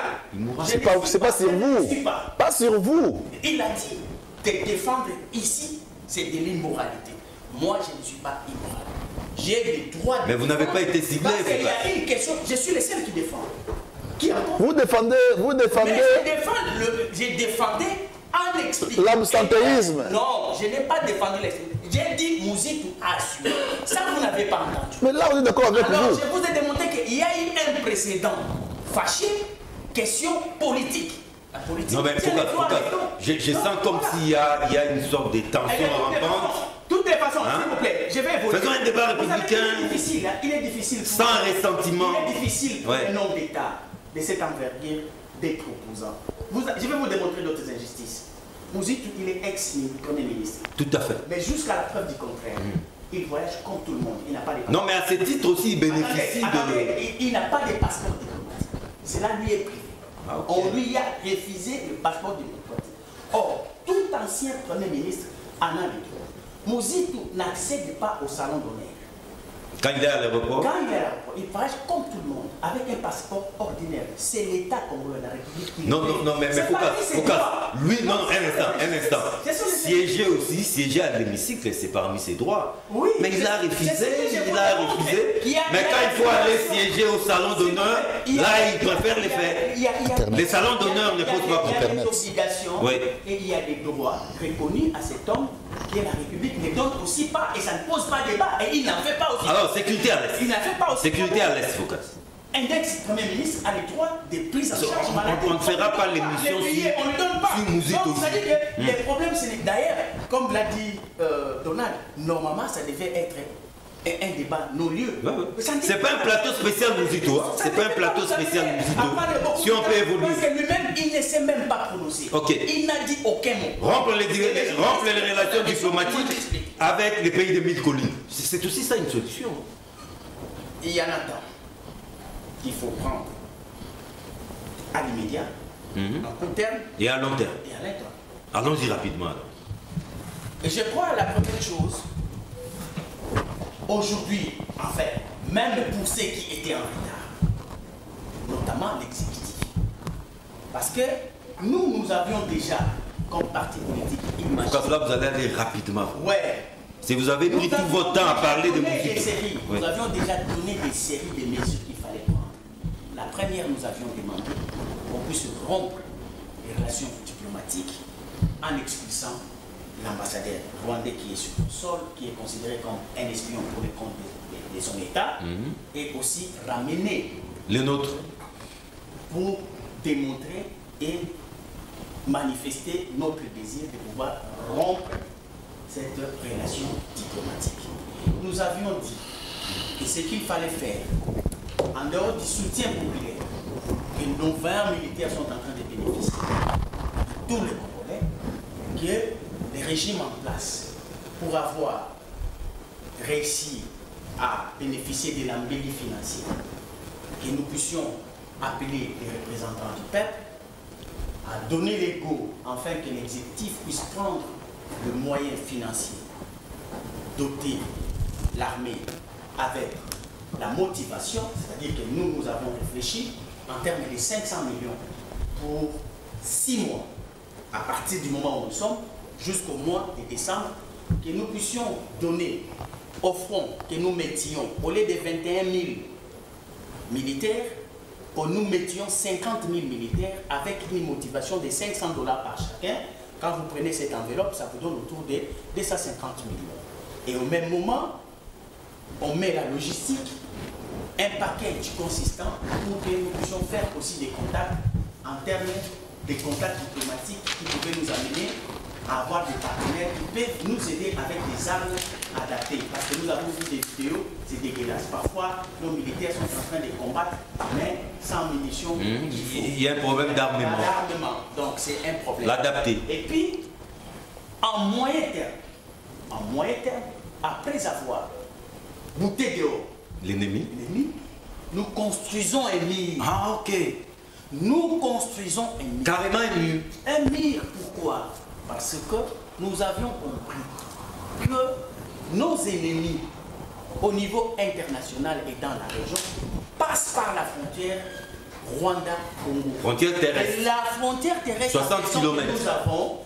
C'est pas sur vous. Pas sur vous. Il a dit de défendre ici, c'est de l'immoralité. Moi, je ne suis pas immoral. J'ai le droit de. Mais vous n'avez pas été ciblé. Parce qu'il y a une question. Je suis le seul qui défend. Qui entend? Vous défendez. Mais je défendais en expliquant. L'absentéisme. Non, je n'ai pas défendu l'explication. J'ai dit Mouzitou a assumé. Ça, vous n'avez pas entendu. Mais là, on est d'accord avec Alors, vous. je vous ai démontré qu'il y a eu un précédent fâché, question politique. La politique. Non, mais Foucault, je sens comme s'il y a une sorte de tension rampante. De toutes les façons, s'il vous plaît, je vais évoluer. Faisons un débat républicain. Il est difficile. Sans ressentiment. Il est difficile pour un homme d'État de cette envergure d'être opposant. Je vais vous démontrer d'autres injustices. Mouzitou, il est ex-premier ministre. Tout à fait. Mais jusqu'à la preuve du contraire, il voyage comme tout le monde. Il n'a pas de passeport. Non, mais à ce titre aussi, il bénéficie il n'a pas de passeport diplomatique. Cela lui est privé. Ah, okay. On lui a refusé le passeport diplomatique. Or, tout ancien premier ministre en a le droit. Mouzitou n'accède pas au salon d'honneur. Quand il est à l'aéroport? Quand il est à l'aéroport, il voyage comme tout le monde, avec un passeport ordinaire. C'est l'État congolais de la République qui Non, mais Foucault, lui, non, un instant. Siéger aussi, siéger à l'hémicycle, c'est parmi ses droits. Oui, mais il a refusé. Mais quand il faut aller siéger au salon d'honneur, là, il préfère les faire. Les salons d'honneur ne posent pas problème. Il y a des obligations et il y a des droits reconnus à cet homme qui est la République ne donne aussi pas et ça ne pose pas débat et il n'en fait pas aussi. Alors, sécurité à l'Est. Il n'en fait pas aussi. Sécurité à l'Est, Foucault. Un ex-premier ministre a le droit de prise en charge maladie. On ne fera pas l'émission on ne donne pas. Mouzitou. Donc, ça dit que les problèmes, c'est d'ailleurs, comme l'a dit Donald, normalement, ça devait être un débat non-lieu. C'est pas un plateau spécial Mouzitou. C'est pas un plateau spécial Mouzitou. Si on peut évoluer. Parce que lui-même, il ne s'est même pas prononcé. Il n'a dit aucun mot. Rompre les relations diplomatiques avec les pays de mille collines. C'est aussi ça une solution. Il y en a tant qu'il faut prendre à l'immédiat, à court terme et à long terme. Allons-y rapidement alors. Et je crois à la première chose, aujourd'hui, en fait, même pour ceux qui étaient en retard, notamment l'exécutif. Parce que nous avions déjà, comme parti politique, imaginé. Parce que là, vous allez aller rapidement. Ouais. Si vous avez pris tout votre temps à parler de Mouzitou. Nous avions déjà donné des séries de mesures qu'il fallait prendre. La première, nous avions demandé qu'on puisse rompre les relations diplomatiques en expulsant l'ambassadeur rwandais qui est sur le sol, qui est considéré comme un espion pour le compte de son État, et aussi ramener les nôtres pour démontrer et manifester notre désir de pouvoir rompre cette relation diplomatique. Nous avions dit que ce qu'il fallait faire, en dehors du soutien populaire que nos 20 militaires sont en train de bénéficier, de tous les Congolais, que les régimes en place, pour avoir réussi à bénéficier de l'embellie financière, que nous puissions appeler les représentants du peuple, à donner les go, afin que l'exécutif puisse prendre le moyen financier, doter l'armée avec la motivation, c'est-à-dire que nous avons réfléchi en termes de 500 millions pour 6 mois, à partir du moment où nous sommes, jusqu'au mois de décembre que nous puissions donner au front que nous mettions, au lieu de 21 000 militaires, que nous mettions 50 000 militaires avec une motivation de 500 $ par chacun. Quand vous prenez cette enveloppe, ça vous donne autour de 250 millions. Et au même moment, on met la logistique, un package consistant pour que nous puissions faire aussi des contacts en termes de contacts diplomatiques qui pouvaient nous amener à avoir des partenaires qui peuvent nous aider avec des armes adaptées. Parce que nous avons vu des vidéos, c'est dégueulasse. Parfois, nos militaires sont en train de combattre, mais sans munitions. Il y a un problème d'armement. Donc c'est un problème. L'adapter. Et puis, en moyen terme, après avoir bouté dehors l'ennemi, nous construisons un mur. Ah, ok. Nous construisons un mur. Carrément un mur. Un mur, pourquoi? Parce que nous avions compris que nos ennemis, au niveau international et dans la région, passent par la frontière Rwanda-Congo. Frontière terrestre. Et la frontière terrestre 60 km. que nous avons,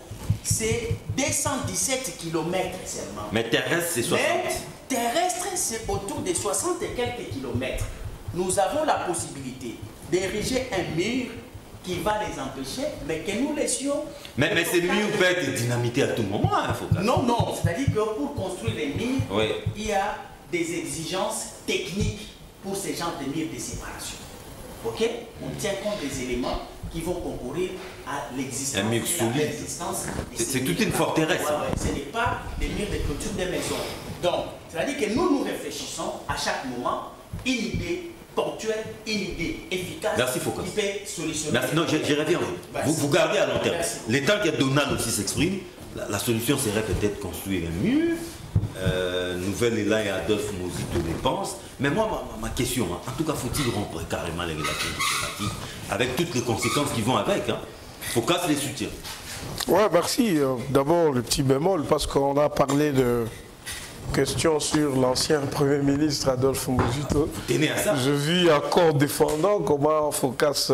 c'est 217 km seulement. Mais terrestre, c'est 60. Mais terrestre, c'est autour de 60 et quelques kilomètres. Nous avons la possibilité d'ériger un mur qui va les empêcher, mais que nous laissions... Mais ces murs peuvent être dynamités à tout moment, hein, Foucault. Non, c'est-à-dire que pour construire les murs, oui, il y a des exigences techniques pour ces genres de murs de séparation. Ok? On tient compte des éléments qui vont concourir à l'existence. Un mur solide. C'est toute une forteresse. Ouais, ce n'est pas des murs de clôture des maisons. Donc, c'est-à-dire que nous réfléchissons à chaque moment une idée ponctuelle, une idée efficace. Merci, Foucault. Qui peut solutionner. Merci. Non, j'y reviens. Vous gardez à long terme. Merci. Les temps que Donald aussi s'exprime, la solution serait peut-être construire un mur. Nouvel élan et Adolphe Mozito les pensent. Mais moi, ma question, hein, en tout cas, faut-il rompre carrément les relations diplomatiques avec toutes les conséquences qui vont avec, hein? Faut casser les soutiens. Ouais, merci. D'abord, le petit bémol, parce qu'on a parlé de questions sur l'ancien Premier ministre Adolphe Mozito. Tenez à ça. Je vis encore défendant comment Focas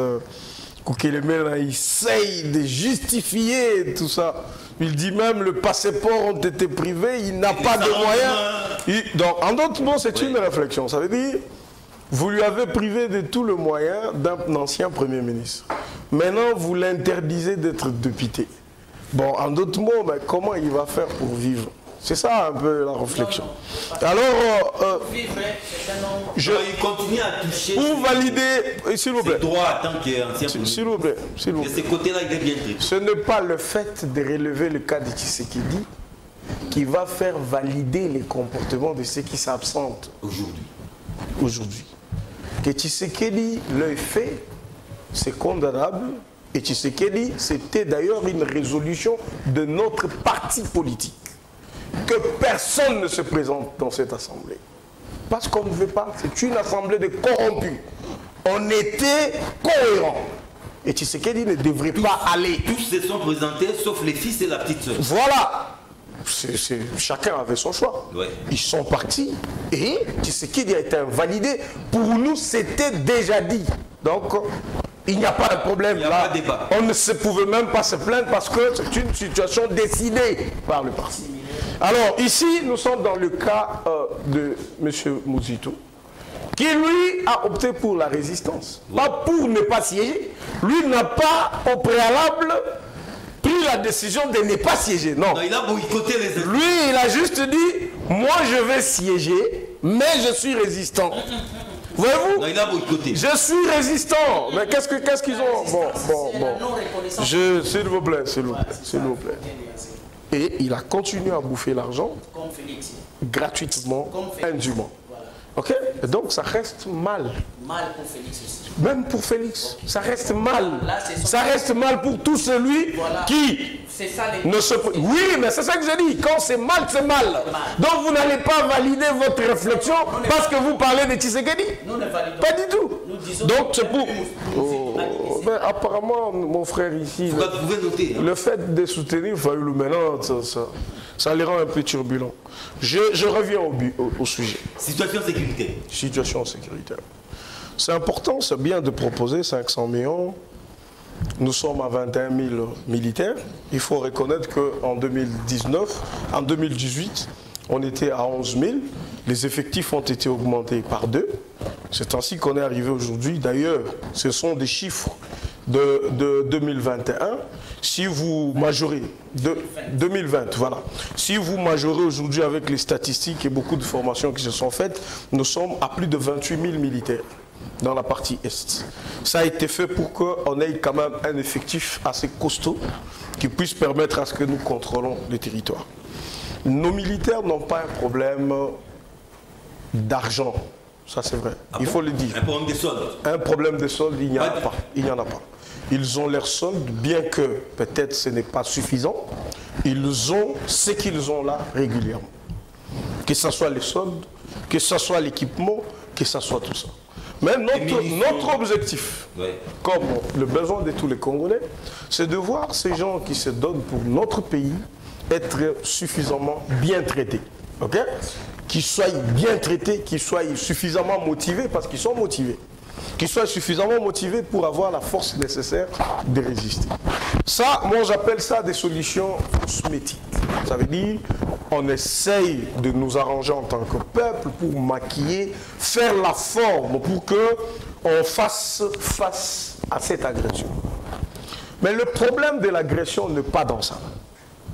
Koukelemela essaye de justifier tout ça. Il dit même le passeport ont été privés, il n'a pas de moyens. Donc, en d'autres mots, c'est une réflexion. Ça veut dire, vous lui avez privé de tout le moyen d'un ancien Premier ministre. Maintenant, vous l'interdisez d'être député. Bon, en d'autres mots, ben, comment il va faire pour vivre? C'est ça un peu la réflexion. Alors, il continue à toucher. Pour valider, s'il vous plaît. Droit en tant qu'ancien. S'il vous plaît. De ce côté-là, il est bien traité. Ce n'est pas le fait de relever le cas de Tshisekedi qui va faire valider les comportements de ceux qui s'absentent aujourd'hui. Que Tshisekedi l'ait fait, c'est condamnable. Et Tshisekedi, c'était d'ailleurs une résolution de notre parti politique. Que personne ne se présente dans cette assemblée. Parce qu'on ne veut pas, c'est une assemblée de corrompus. On était cohérents. Et Tshisekedi ne devrait pas aller. Tous se sont présentés, sauf les fils et la petite sœur. Voilà. Chacun avait son choix. Ouais. Ils sont partis et Tshisekedi a été invalidé. Pour nous, c'était déjà dit. Donc, il n'y a pas de problème. Il n'y a pas de débat. On ne se pouvait même pas se plaindre parce que c'est une situation décidée par le parti. Alors, ici, nous sommes dans le cas de M. Mozito, qui, lui, a opté pour la résistance. Pas pour ne pas siéger. Lui n'a pas, au préalable, pris la décision de ne pas siéger. Non. Non, il a boycotté les élections. Lui, il a juste dit, moi, je vais siéger, mais je suis résistant. Voyez-vous? Non, il a boycotté. Je suis résistant. Mais qu'est-ce qu'ils ont? Bon. S'il vous plaît, s'il vous plaît. Et il a continué à bouffer l'argent gratuitement, indûment. Ok? Et donc ça reste mal. Mal pour Félix aussi. Même pour Félix, ça reste mal. Ça reste mal pour tout celui qui ne se... Oui, mais c'est ça que je dis. Quand c'est mal, c'est mal. Donc vous n'allez pas valider votre réflexion parce que vous parlez de Tshisekedi. Nous ne validons pas du tout. Donc c'est pour... Mais apparemment, mon frère ici, le fait de soutenir Fayoulou maintenant, ça les rend un peu turbulents. Je reviens au sujet. Situation sécuritaire. Situation sécuritaire. C'est important, c'est bien de proposer 500 millions Nous sommes à 21 000 militaires. Il faut reconnaître qu'en 2018, on était à 11 000. Les effectifs ont été augmentés par 2. C'est ainsi qu'on est arrivé aujourd'hui. D'ailleurs, ce sont des chiffres de 2021. Si vous majorez, 2020, voilà. Si vous majorez aujourd'hui avec les statistiques et beaucoup de formations qui se sont faites, nous sommes à plus de 28 000 militaires dans la partie Est. Ça a été fait pour qu'on ait quand même un effectif assez costaud qui puisse permettre à ce que nous contrôlons les territoires. Nos militaires n'ont pas un problème d'argent, ça c'est vrai, il faut le dire. Un problème de solde. Un problème de solde, il n'y en a pas. Il n'y en a pas. Ils ont leur solde, bien que peut-être ce n'est pas suffisant, ils ont ce qu'ils ont là régulièrement. Que ce soit les soldes, que ce soit l'équipement, que ce soit tout ça. Mais notre objectif, comme le besoin de tous les Congolais, c'est de voir ces gens qui se donnent pour notre pays être suffisamment bien traités. Okay? Qu'ils soient bien traités, qu'ils soient suffisamment motivés, parce qu'ils sont motivés. Qu'ils soient suffisamment motivés pour avoir la force nécessaire de résister. Ça, moi j'appelle ça des solutions cosmétiques. Ça veut dire on essaye de nous arranger en tant que peuple pour maquiller, faire la forme pour qu'on fasse face à cette agression. Mais le problème de l'agression n'est pas dans ça.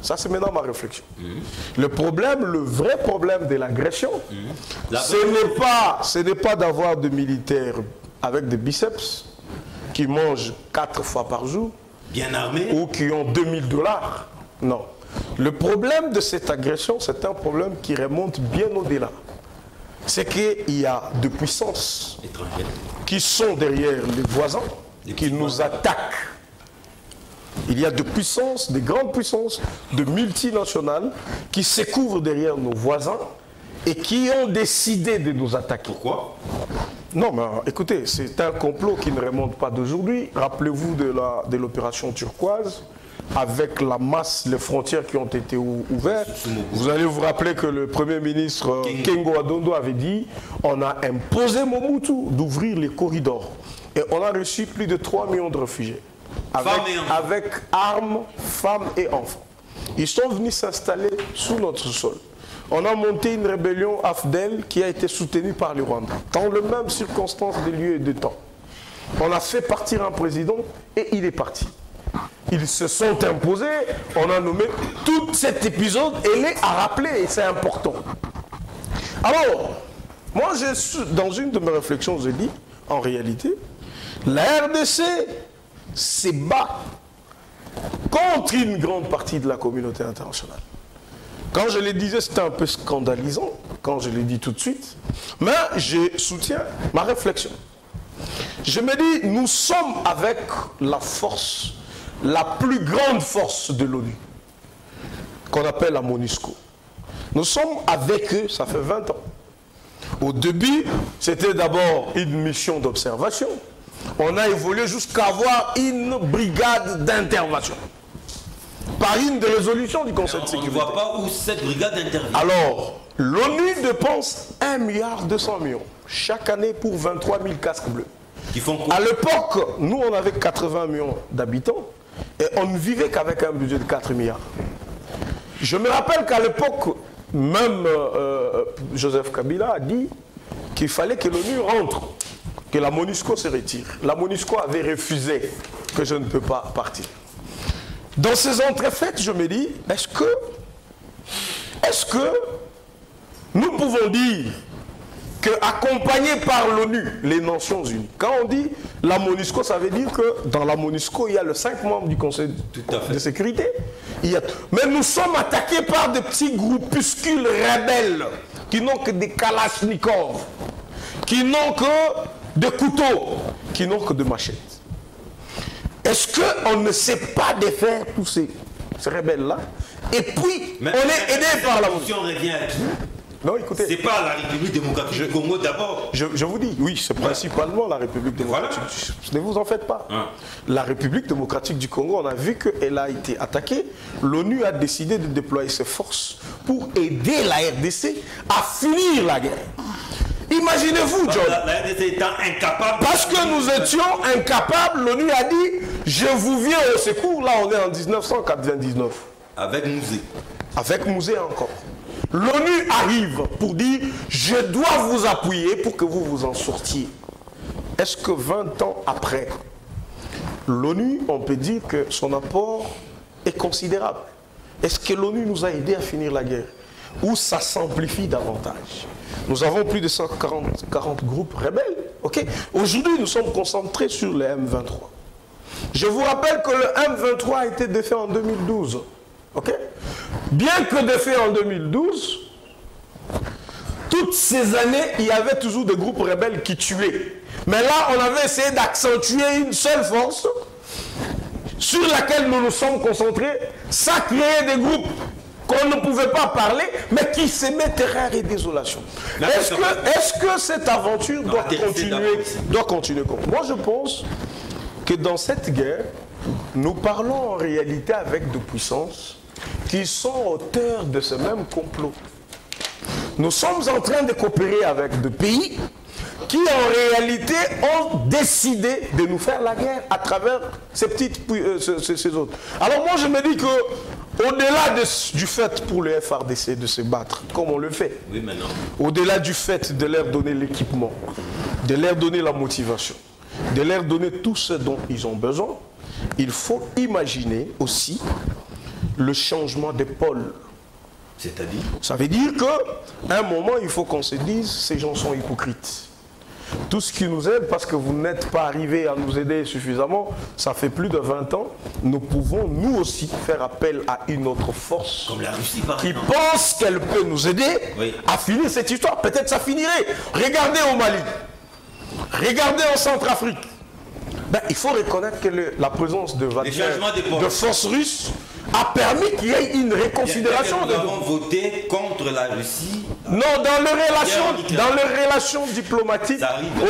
Ça, c'est maintenant ma réflexion. Le problème, le vrai problème de l'agression, ce n'est pas d'avoir des militaires avec des biceps qui mangent 4 fois par jour, bien armés, ou qui ont $2000. Non. Le problème de cette agression, c'est un problème qui remonte bien au-delà. C'est qu'il y a des puissances qui sont derrière les voisins, qui nous attaquent. Il y a des puissances, des grandes puissances, de multinationales qui se couvrent derrière nos voisins et qui ont décidé de nous attaquer. Pourquoi? Non, mais écoutez, c'est un complot qui ne remonte pas d'aujourd'hui. Rappelez-vous de l'opération turquoise, avec la masse, les frontières qui ont été ouvertes. Vous allez vous rappeler que le Premier ministre Kengo Adondo avait dit on a imposé Mobutu d'ouvrir les corridors. Et on a reçu plus de 3 millions de réfugiés. Avec armes, femmes et enfants. Ils sont venus s'installer sous notre sol. On a monté une rébellion AFDEL qui a été soutenue par le Rwanda, dans les mêmes circonstances de lieu et de temps. On a fait partir un président et il est parti. Ils se sont imposés, on a nommé tout cet épisode et l'est à rappeler et c'est important. Alors, moi, dans une de mes réflexions, j'ai dit, en réalité, la RDC se bat contre une grande partie de la communauté internationale. Quand je le disais, c'était un peu scandalisant, quand je l'ai dit tout de suite, mais je soutiens ma réflexion. Je me dis, nous sommes avec la force, la plus grande force de l'ONU, qu'on appelle la MONUSCO. Nous sommes avec eux, ça fait 20 ans. Au début, c'était d'abord une mission d'observation. On a évolué jusqu'à avoir une brigade d'intervention. Par une des résolutions du Conseil de sécurité. On ne voit pas où cette brigade intervient. Alors, l'ONU dépense 1,2 milliard chaque année pour 23 000 casques bleus. Qui font quoi? À l'époque, nous, on avait 80 millions d'habitants et on ne vivait qu'avec un budget de 4 milliards. Je me rappelle qu'à l'époque, même Joseph Kabila a dit qu'il fallait que l'ONU rentre, que la MONUSCO se retire. La MONUSCO avait refusé que je ne peux pas partir. Dans ces entrefaites, je me dis, est-ce que nous pouvons dire qu'accompagné par l'ONU, les Nations Unies, quand on dit la MONUSCO, ça veut dire que dans la MONUSCO, il y a les 5 membres du Conseil de sécurité. Mais nous sommes attaqués par des petits groupuscules rebelles qui n'ont que des kalachnikovs, qui n'ont que des couteaux, qui n'ont que des machettes. Est-ce qu'on ne sait pas défaire tous ces rebelles-là? Et puis, on est aidé par la question revient à qui? Non, écoutez. C'est pas la République démocratique du Congo d'abord. Je vous dis, oui, c'est principalement la République démocratique. Voilà. Ne vous en faites pas. La République démocratique du Congo, on a vu qu'elle a été attaquée. L'ONU a décidé de déployer ses forces pour aider la RDC à finir la guerre. Imaginez-vous, John. La RDC étant incapable. Parce que nous étions incapables, l'ONU a dit, Je vous viens au secours, là on est en 1999. Avec Mouzé. Avec Mouzé encore. L'ONU arrive pour dire, je dois vous appuyer pour que vous vous en sortiez. Est-ce que 20 ans après, l'ONU, on peut dire que son apport est considérable? Est-ce que l'ONU nous a aidé à finir la guerre? Ou ça s'amplifie davantage? Nous avons plus de 140 groupes rebelles. Okay? Aujourd'hui, nous sommes concentrés sur le M23. Je vous rappelle que le M23 a été défait en 2012. Okay? Bien que défait en 2012, toutes ces années, il y avait toujours des groupes rebelles qui tuaient. Mais là, on avait essayé d'accentuer une seule force sur laquelle nous nous sommes concentrés. Ça créait des groupes qu'on ne pouvait pas parler, mais qui s'aimaient terreur et désolation. Est-ce que cette aventure doit continuer comme moi, je pense que dans cette guerre, nous parlons en réalité avec des puissances qui sont auteurs de ce même complot. Nous sommes en train de coopérer avec des pays qui en réalité ont décidé de nous faire la guerre à travers ces autres. Alors moi je me dis que au-delà du fait pour le FARDC de se battre, comme on le fait, oui, au-delà du fait de leur donner l'équipement, de leur donner la motivation, de leur donner tout ce dont ils ont besoin, il faut imaginer aussi le changement des pôles. C'est-à-dire? Ça veut dire qu'à un moment, il faut qu'on se dise, ces gens sont hypocrites. Tout ce qui nous aide, parce que vous n'êtes pas arrivé à nous aider suffisamment, ça fait plus de 20 ans, nous pouvons nous aussi faire appel à une autre force comme la Russie, par qui exemple, pense qu'elle peut nous aider à finir cette histoire. Peut-être ça finirait. Regardez au Mali, regardez en Centrafrique. Ben, il faut reconnaître que la présence de Wagner, de forces russes, a permis qu'il y ait une réconsidération. Nous avons voté contre la Russie. Non, dans les relations diplomatiques,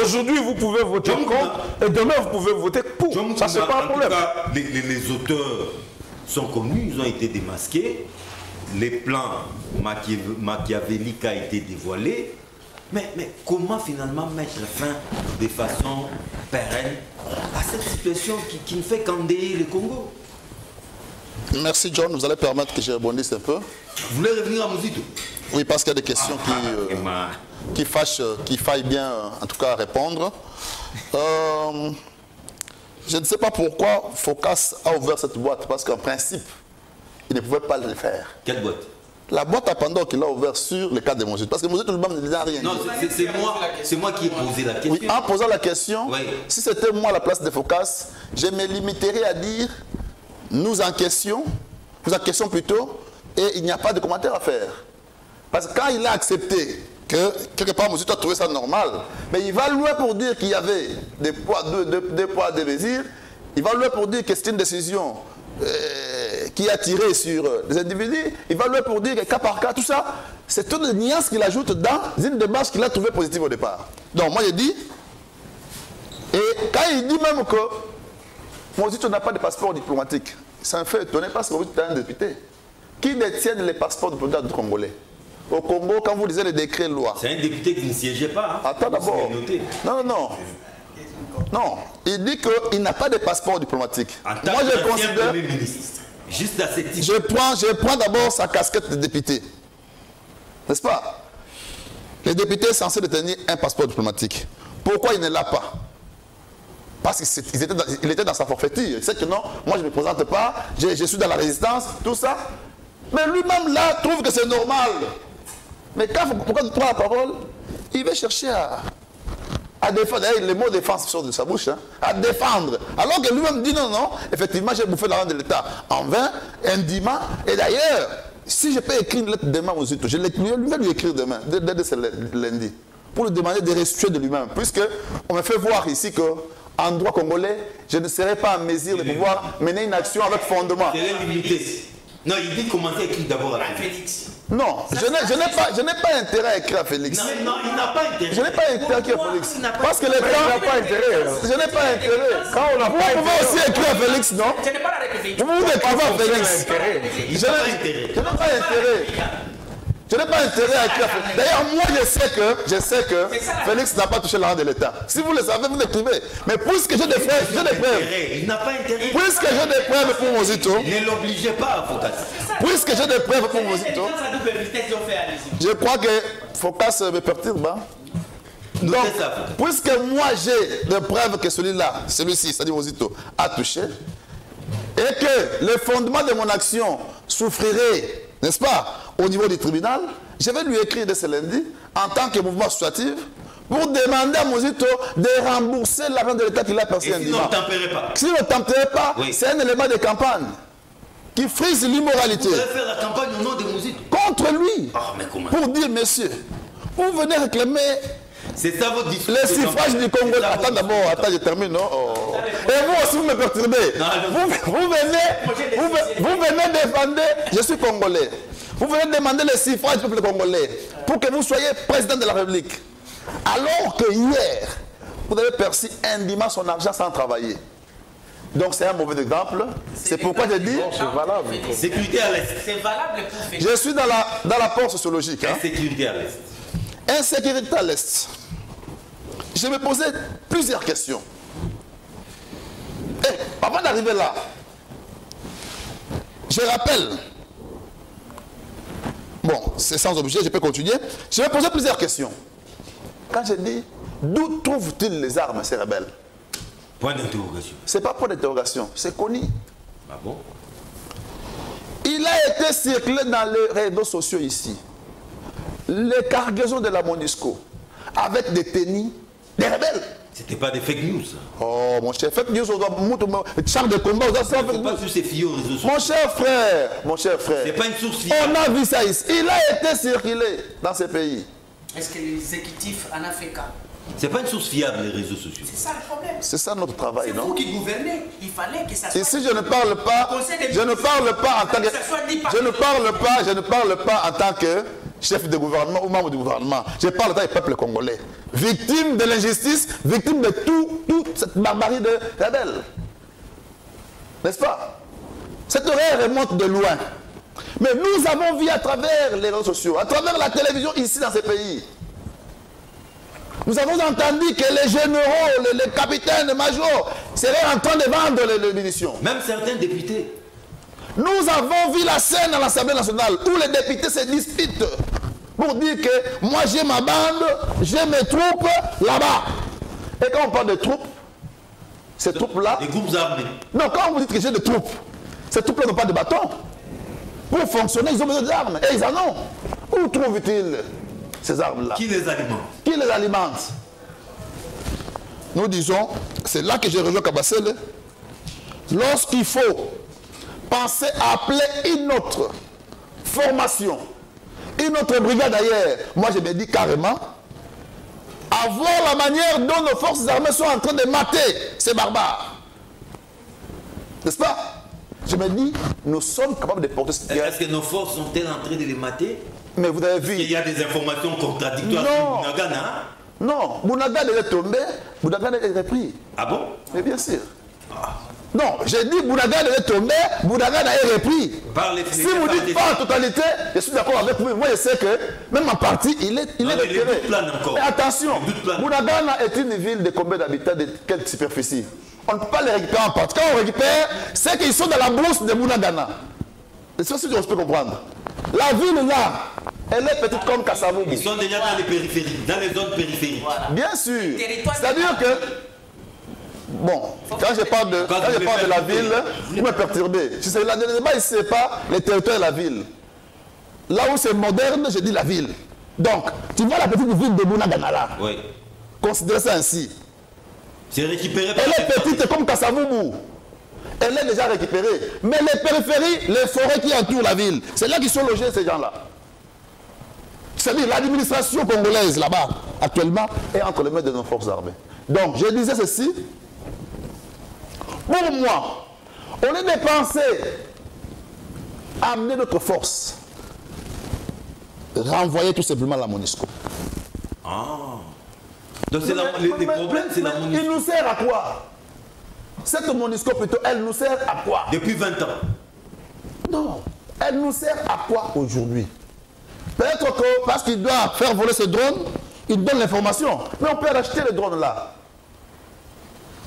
aujourd'hui vous pouvez voter contre et demain vous pouvez voter pour. Ça c'est pas un problème. En tout cas, les auteurs sont connus, ils ont été démasqués. Les plans machiavéliques ont été dévoilés. Mais comment finalement mettre fin de façon pérenne à cette situation qui ne fait qu'endeuiller le Congo? Merci John, vous allez permettre que je rebondisse un peu. Vous voulez revenir à Mouzito? Oui, parce qu'il y a des questions qui fâchent, qu'il faille bien en tout cas répondre. Je ne sais pas pourquoi Phocas a ouvert cette boîte, parce qu'en principe, il ne pouvait pas le faire. Quelle boîte? La boîte à Pandore qu'il a ouverte sur le cas de Mouzito. Parce que Mouzito lui-même ne disait rien. Non, c'est moi qui ai posé la question. Oui, en posant la question, oui. Si c'était moi à la place de Phocas, je me limiterais à dire nous en question plutôt, et il n'y a pas de commentaire à faire. Parce que quand il a accepté que quelque part Mouzito a trouvé ça normal, mais il va loin pour dire qu'il y avait des poids, deux mesures, il va loin pour dire que c'est une décision qui a tiré sur les individus, il va loin pour dire que cas par cas, tout ça, c'est toute une nuance qu'il ajoute dans une démarche qu'il a trouvée positive au départ. Donc moi je dis, et quand il dit même que Mouzito n'a pas de passeport diplomatique, ça me fait étonner parce que Mouzito est un député. Qui détient les passeports diplomatiques du Congolais? Au Congo, quand vous lisez les décrets de loi. C'est un député qui ne siégeait pas. Hein. Attends d'abord. Non, il dit qu'il n'a pas de passeport diplomatique. Moi, je considère. Juste à cette je prends d'abord sa casquette de député. N'est-ce pas? Les députés sont censés détenir un passeport diplomatique. Pourquoi il ne l'a pas? Parce qu'il était dans sa forfaiture. Il sait que non, moi je ne me présente pas, je suis dans la résistance, tout ça. Mais lui-même là trouve que c'est normal. Mais pourquoi il prend la parole, il va chercher à défendre. Les mots défense sortent de sa bouche, hein, à défendre. Alors que lui-même dit non, effectivement j'ai bouffé l'argent de l'État en vain, indûment. Et d'ailleurs, si je peux écrire une lettre demain aux Uto, je vais lui écrire demain, dès lundi, pour lui demander de restituer de lui-même. Puisqu'on me fait voir ici que en droit congolais, je ne serai pas en mesure de pouvoir mener une action avec fondement. Non, il dit commencer à écrire d'abord à Félix. Non, je n'ai pas intérêt à écrire à Félix. Non, il n'a pas intérêt. Je n'ai pas intérêt à écrire à Félix. Parce que les gens n'ont pas intérêt. Je n'ai pas intérêt. Quand on n'a pas intérêt. Vous pouvez aussi écrire à Félix, non? Ce n'est pas la République. Vous pouvez écrire à Félix. Il n'a pas intérêt. Je n'ai pas intérêt. Je n'ai pas intérêt à écrire. D'ailleurs, moi, je sais que Félix n'a pas touché l'argent de l'État. Si vous le savez, vous l'écrivez. Mais puisque j'ai des preuves, Il n'a pas intérêt. Puisque j'ai des preuves pour Mozito. Ne l'obligez pas, Focas. Puisque j'ai des preuves pour Mozito. Je crois que Focas me perturbe. Hein? Donc, puisque moi j'ai des preuves que celui-là, celui-ci, c'est-à-dire Mozito, a touché, et que le fondement de mon action souffrirait, n'est-ce pas, au niveau du tribunal, je vais lui écrire dès ce lundi, en tant que mouvement associatif, pour demander à Mozito de rembourser l'argent de l'État qu'il a perçu indûment. S'il ne tempérait pas. S'il ne tempérait pas, oui. C'est un élément de campagne qui frise l'immoralité. Vous allez faire la campagne au nom de Mozito. Contre lui. Oh, mais comment? Pour dire, messieurs, vous venez réclamer... C'est ça votre discours. Le suffrage du Congo. Attends d'abord, attends, je termine. Non oh. Et vous aussi, vous me perturbez. Vous venez défendre, je suis congolais. Vous venez demander le suffrage du peuple congolais pour que vous soyez président de la République. Alors que hier, vous avez perçu indûment son argent sans travailler. Donc c'est un mauvais exemple. C'est pourquoi je dis... C'est valable. Sécurité à l'Est. C'est valable pour faire. Je suis dans l'apport sociologique. Hein. Insécurité à l'Est. Insécurité à l'Est. Je me posais plusieurs questions. Et avant d'arriver là, je rappelle, bon, c'est sans objet, je peux continuer. Je me posais plusieurs questions. Quand je dis, d'où trouvent-ils les armes, ces rebelles? Point d'interrogation. Ce n'est pas point d'interrogation, c'est connu. Ah bon? Il a été circulé dans les réseaux sociaux ici. Les cargaisons de la MONUSCO avec des tenues des rebelles. C'était pas des fake news. Oh mon cher, fake news, char de combat, on pas sur ces filles aux réseaux sociaux. Mon cher frère. C'est pas une source fiable. On a vu ça ici. Il a été circulé dans ces pays. Est-ce que l'exécutif en a fait cas? C'est pas une source fiable, les réseaux sociaux. C'est ça le problème. C'est ça notre travail, non? C'est vous qui gouvernez. Il fallait que ça soit... Ici, je ne parle pas en tant que... Je ne parle pas en tant que chef de gouvernement ou membre du gouvernement. Je parle en tant que peuple congolais. Victime de l'injustice, victime de toute cette barbarie de rebelles. N'est-ce pas? Cette horreur remonte de loin. Mais nous avons vu à travers les réseaux sociaux, à travers la télévision ici dans ces pays. Nous avons entendu que les généraux, les capitaines, les majors seraient en train de vendre les munitions. Même certains députés. Nous avons vu la scène à l'Assemblée nationale où les députés se disputent pour dire que moi j'ai ma bande, j'ai mes troupes là-bas. Et quand on parle de troupes, ces troupes-là... Des groupes armés. Non, quand vous dites que j'ai des troupes, ces troupes-là n'ont pas de bâtons. Pour fonctionner, ils ont besoin d'armes. Et ils en ont. Où trouvent-ils ces armes-là? Qui les alimente? Qui les alimente? Nous disons, c'est là que je rejoins Kabassele, lorsqu'il faut penser à appeler une autre formation, une autre brigade ailleurs, moi je me dis carrément, à voir la manière dont nos forces armées sont en train de mater ces barbares. N'est-ce pas? Je me dis, nous sommes capables de porter cette guerre. Est-ce que nos forces sont-elles en train de les mater? Mais vous avez vu... Il y a des informations contradictoires sur Bunagana. Non, Bunagana est tombé, Bunagana est repris. Ah bon? Mais bien sûr. Non, j'ai dit Bunagana est tombé, Bunagana est repris. Si vous dites pas en totalité, je suis d'accord avec vous. Moi, je sais que, même en partie, il est retiré. Mais attention, Bunagana est une ville de combien d'habitants, de quelle superficie? On ne peut pas les récupérer en partie. Quand on récupère, c'est qu'ils sont dans la brousse de Bunagana. C'est ça que je peux comprendre. La ville là, elle est petite comme Kassavou. Ils sont déjà dans les périphéries, dans les zones périphériques. Voilà. Bien sûr. C'est-à-dire que, bon, quand je parle de la ville, vous me perturbez. Le débat ici, ce n'est pas les territoires de la ville. Là où c'est moderne, je dis la ville. Donc, tu vois la petite ville de Bunagana là. Oui. Considérez ça ainsi. C'est récupéré par... Elle est petite comme Kassavoubou. Elle est déjà récupérée. Mais les périphéries, les forêts qui entourent la ville, c'est là qu'ils sont logés ces gens-là. C'est-à-dire l'administration congolaise là-bas, actuellement, est entre les mains de nos forces armées. Donc, je disais ceci. Pour moi, on est dépensé à amener notre force, renvoyer tout simplement la MONUSCO. Ah. Donc les problèmes, c'est la MONUSCO. Il nous sert à quoi? Cette MONUSCO, plutôt, elle nous sert à quoi? Depuis 20 ans. Non. Elle nous sert à quoi aujourd'hui? Peut-être que parce qu'il doit faire voler ce drone, il donne l'information. Mais on peut racheter le drone là.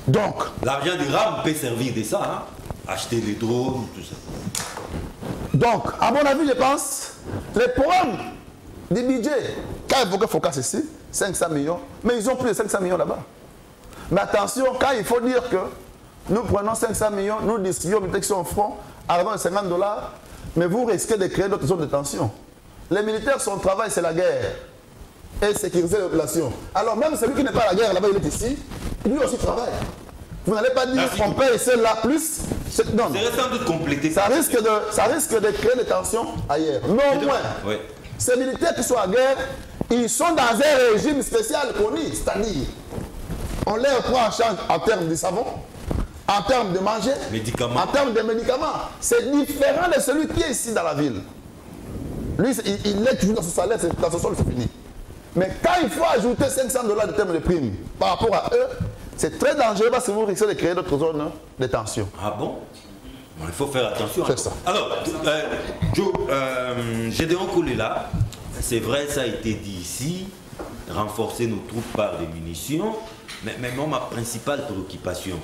Donc. L'argent du RAM peut servir de ça, hein? Acheter les drones, tout ça. Donc, à mon avis, je pense, les programmes du budget, quand il faut Focas ici, 500 millions, mais ils ont plus de 500 millions là-bas. Mais attention, quand il faut dire que nous prenons 500 millions, nous distribuons une protection au front à raison de $50, mais vous risquez de créer d'autres zones de tension. Les militaires, son travail, c'est la guerre et sécuriser la population. Alors même celui qui n'est pas à la guerre là-bas, il est ici, lui aussi travaille. Vous n'allez pas dire qu'on paye ceux-là plus. Non. C'est sans doute complété. Ça risque de créer des tensions ailleurs. Non moins. Oui. Ces militaires qui sont à guerre, ils sont dans un régime spécial connu. C'est-à-dire, on leur prend en charge en termes de savon, en termes de manger, en termes de médicaments. C'est différent de celui qui est ici dans la ville. Lui, il est toujours dans son salaire, dans son sol, c'est fini. Mais quand il faut ajouter $500 de termes de prime par rapport à eux, c'est très dangereux parce que vous risquez de créer d'autres zones de tension. Ah bon? Il faut faire attention. C'est ça. Alors, Joe, Gédéon Koulela, c'est vrai, ça a été dit ici, renforcer nos troupes par des munitions, mais moi, ma principale préoccupation,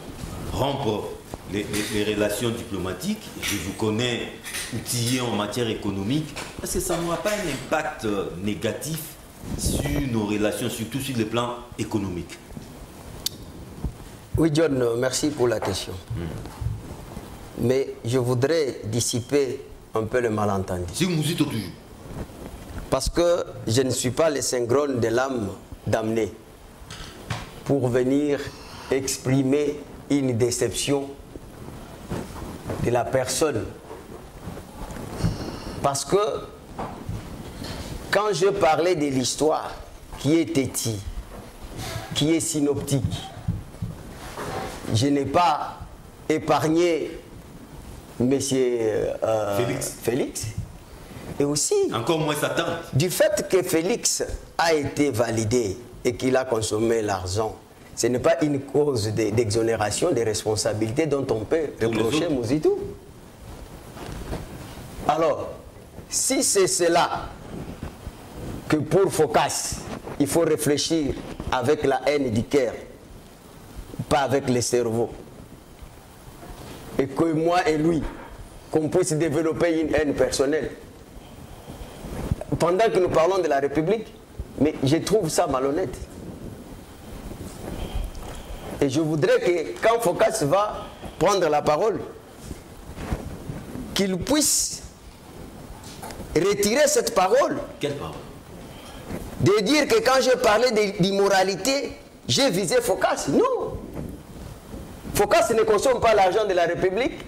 rompre les relations diplomatiques, je vous connais outillé en matière économique, est-ce que ça n'aura pas un impact négatif sur nos relations, surtout sur le plan économique? Oui, John, merci pour la question. Mais je voudrais dissiper un peu le malentendu. Si vous dites toujours. Parce que je ne suis pas le synchrone de l'âme damnée pour venir exprimer une déception de la personne. Parce que quand je parlais de l'histoire qui est têtie, qui est synoptique, je n'ai pas épargné M. Félix. Et aussi, encore moins Satan. Du fait que Félix a été validé et qu'il a consommé l'argent, ce n'est pas une cause d'exonération des responsabilités dont on peut reprocher Mouzitou. Alors, si c'est cela que pour Focas, il faut réfléchir avec la haine du cœur, pas avec le cerveau, et que moi et lui, qu'on puisse développer une haine personnelle, pendant que nous parlons de la République, mais je trouve ça malhonnête. Et je voudrais que quand Focas va prendre la parole, qu'il puisse retirer cette parole. Quelle parole? De dire que quand j'ai parlé d'immoralité, j'ai visé Focas. Non. Focas ne consomme pas l'argent de la République.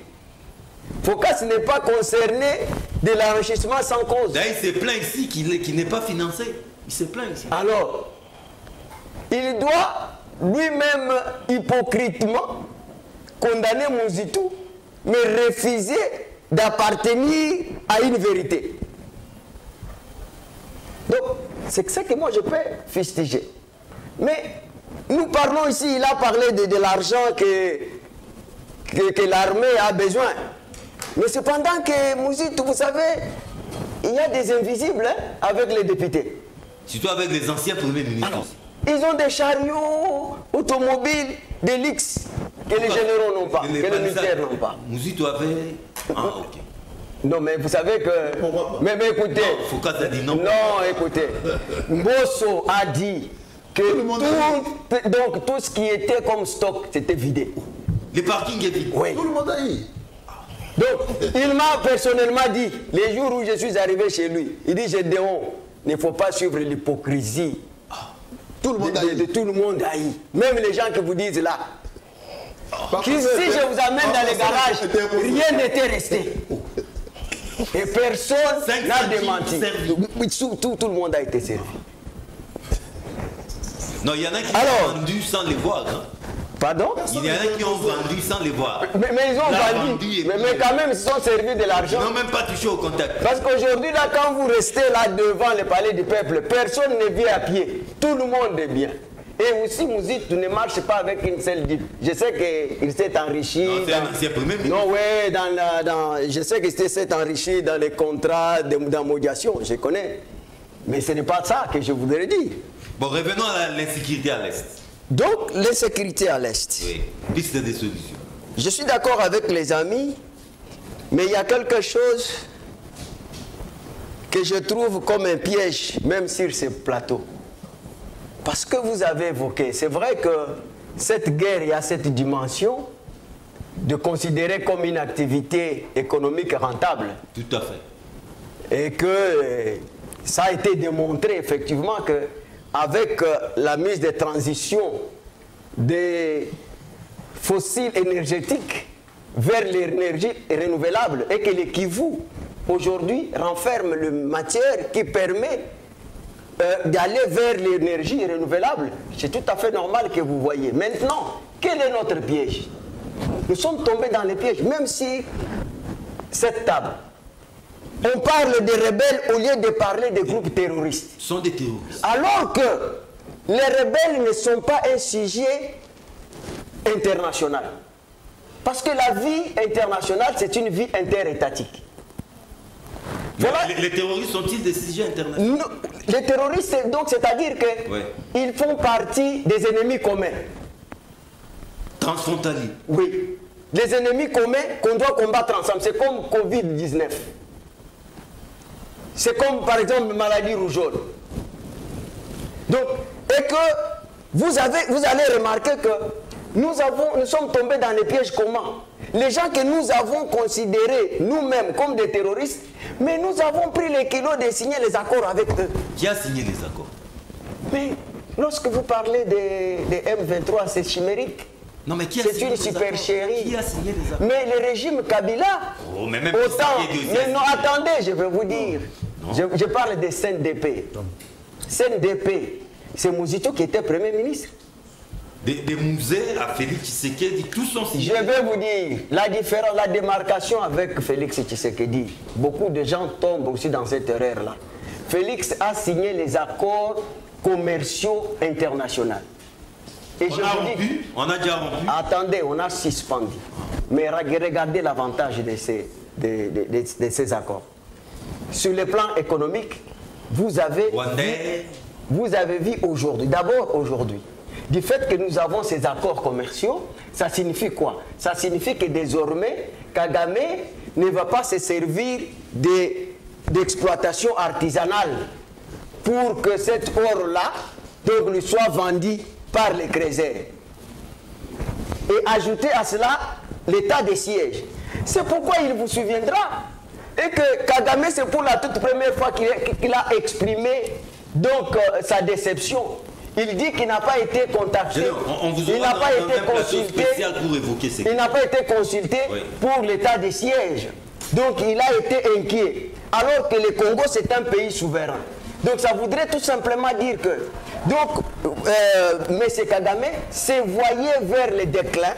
Focas n'est pas concerné de l'enrichissement sans cause. D'ailleurs, il se plaint ici qu'il n'est pas financé. Il se plaint ici. Alors, il doit lui-même hypocritement condamner Mouzitou, mais refuser d'appartenir à une vérité. Donc, c'est ça que moi je peux fustiger. Mais nous parlons ici, il a parlé de l'argent que l'armée a besoin. Mais cependant que Mouzitou, vous savez, il y a des invisibles avec les députés. Surtout avec les anciens premiers ministres. Alors, ils ont des chariots automobiles de luxe que les généraux n'ont pas, que les militaires n'ont pas. Mouzitou avait... Ah, ok. Non, mais vous savez que... Mais écoutez... Non, Focas a dit non. Non, écoutez. Mbosso a dit que donc, tout ce qui était comme stock, c'était vidé. Les parkings est vide. Oui. Tout le monde a eu. Donc, il m'a personnellement dit, les jours où je suis arrivé chez lui, il dit, Gédéon, il ne faut pas suivre l'hypocrisie. Tout le monde a eu. De tout le monde a eu. Même les gens que vous dites là. Si je vous amène dans les garages, rien n'était resté. Et personne n'a démenti. Tout le monde a été servi. Non, il y en a qui ont vendu sans les voir. Hein. Pardon? Il y en a qui ont vendu sans les voir. Mais ils ont vendu. Mais quand même, ils se sont servis de l'argent. Ils n'ont même pas touché au contact. Parce qu'aujourd'hui, là, quand vous restez là devant le palais du peuple, personne ne vient à pied. Tout le monde est bien. Et aussi, Mouzitou ne marche pas avec une seule dîme. Je sais qu'il s'est enrichi. Non, c'est un ancien premier ministre. Non, oui, je sais qu'il s'est enrichi dans les contrats d'amodiation. Je connais. Mais ce n'est pas ça que je voudrais dire. Bon, revenons à l'insécurité à l'Est. Donc, l'insécurité à l'Est. Oui, piste des solutions. Je suis d'accord avec les amis, mais il y a quelque chose que je trouve comme un piège, même sur ce plateau. Parce que vous avez évoqué, c'est vrai que cette guerre, il y a cette dimension de considérer comme une activité économique rentable. Tout à fait. Et que ça a été démontré effectivement qu'avec la mise de transition des fossiles énergétiques vers l'énergie renouvelable et que le Kivu aujourd'hui renferme une matière qui permet d'aller vers l'énergie renouvelable. C'est tout à fait normal que vous voyez. Maintenant, quel est notre piège? Nous sommes tombés dans les pièges, même si cette table, on parle des rebelles au lieu de parler des groupes terroristes. Ce sont des terroristes. Alors que les rebelles ne sont pas un sujet international. Parce que la vie internationale, c'est une vie interétatique. Voilà. Les terroristes sont-ils des sujets internationaux? Non, les terroristes, donc, c'est-à-dire qu'ils font partie des ennemis communs. Transfrontaliers. Oui. Les ennemis communs qu'on doit combattre ensemble. C'est comme Covid-19. C'est comme, par exemple, maladie rougeole. Donc, et que vous allez remarquer que nous sommes tombés dans les pièges comment? Les gens que nous avons considérés nous-mêmes comme des terroristes, mais nous avons pris les kilos de signer les accords avec eux. Qui a signé les accords? Mais lorsque vous parlez des M23, c'est chimérique. Non, mais qui a c'est signé une les supercherie. accords? Qui a signé les accords? Mais le régime Kabila, oh, mais même autant. Mais non, attendez, je vais vous dire. Je parle de CNDP. CNDP, c'est Mouzito qui était Premier ministre. Des musées à Félix Tshisekedi, tous sont signés. Je vais vous dire, la différence, la démarcation avec Félix Tshisekedi, beaucoup de gens tombent aussi dans cette erreur-là. Félix a signé les accords commerciaux internationaux. Et on a déjà rompu. Attendez, on a suspendu. Mais regardez l'avantage de ces accords. Sur le plan économique, vous avez vu aujourd'hui, d'abord aujourd'hui, du fait que nous avons ces accords commerciaux, ça signifie quoi? Ça signifie que désormais, Kagame ne va pas se servir d'exploitation artisanale pour que cet or-là lui soit vendu par les créateurs. Et ajouter à cela l'état de siège. C'est pourquoi il vous souviendra et que Kagame, c'est pour la toute première fois qu'il a exprimé donc sa déception. Il dit qu'il n'a pas été contacté, il n'a pas été consulté, il n'a pas été consulté pour l'état de siège. Donc il a été inquiet. Alors que le Congo, c'est un pays souverain. Donc ça voudrait tout simplement dire que M. Kagame se voyait vers le déclin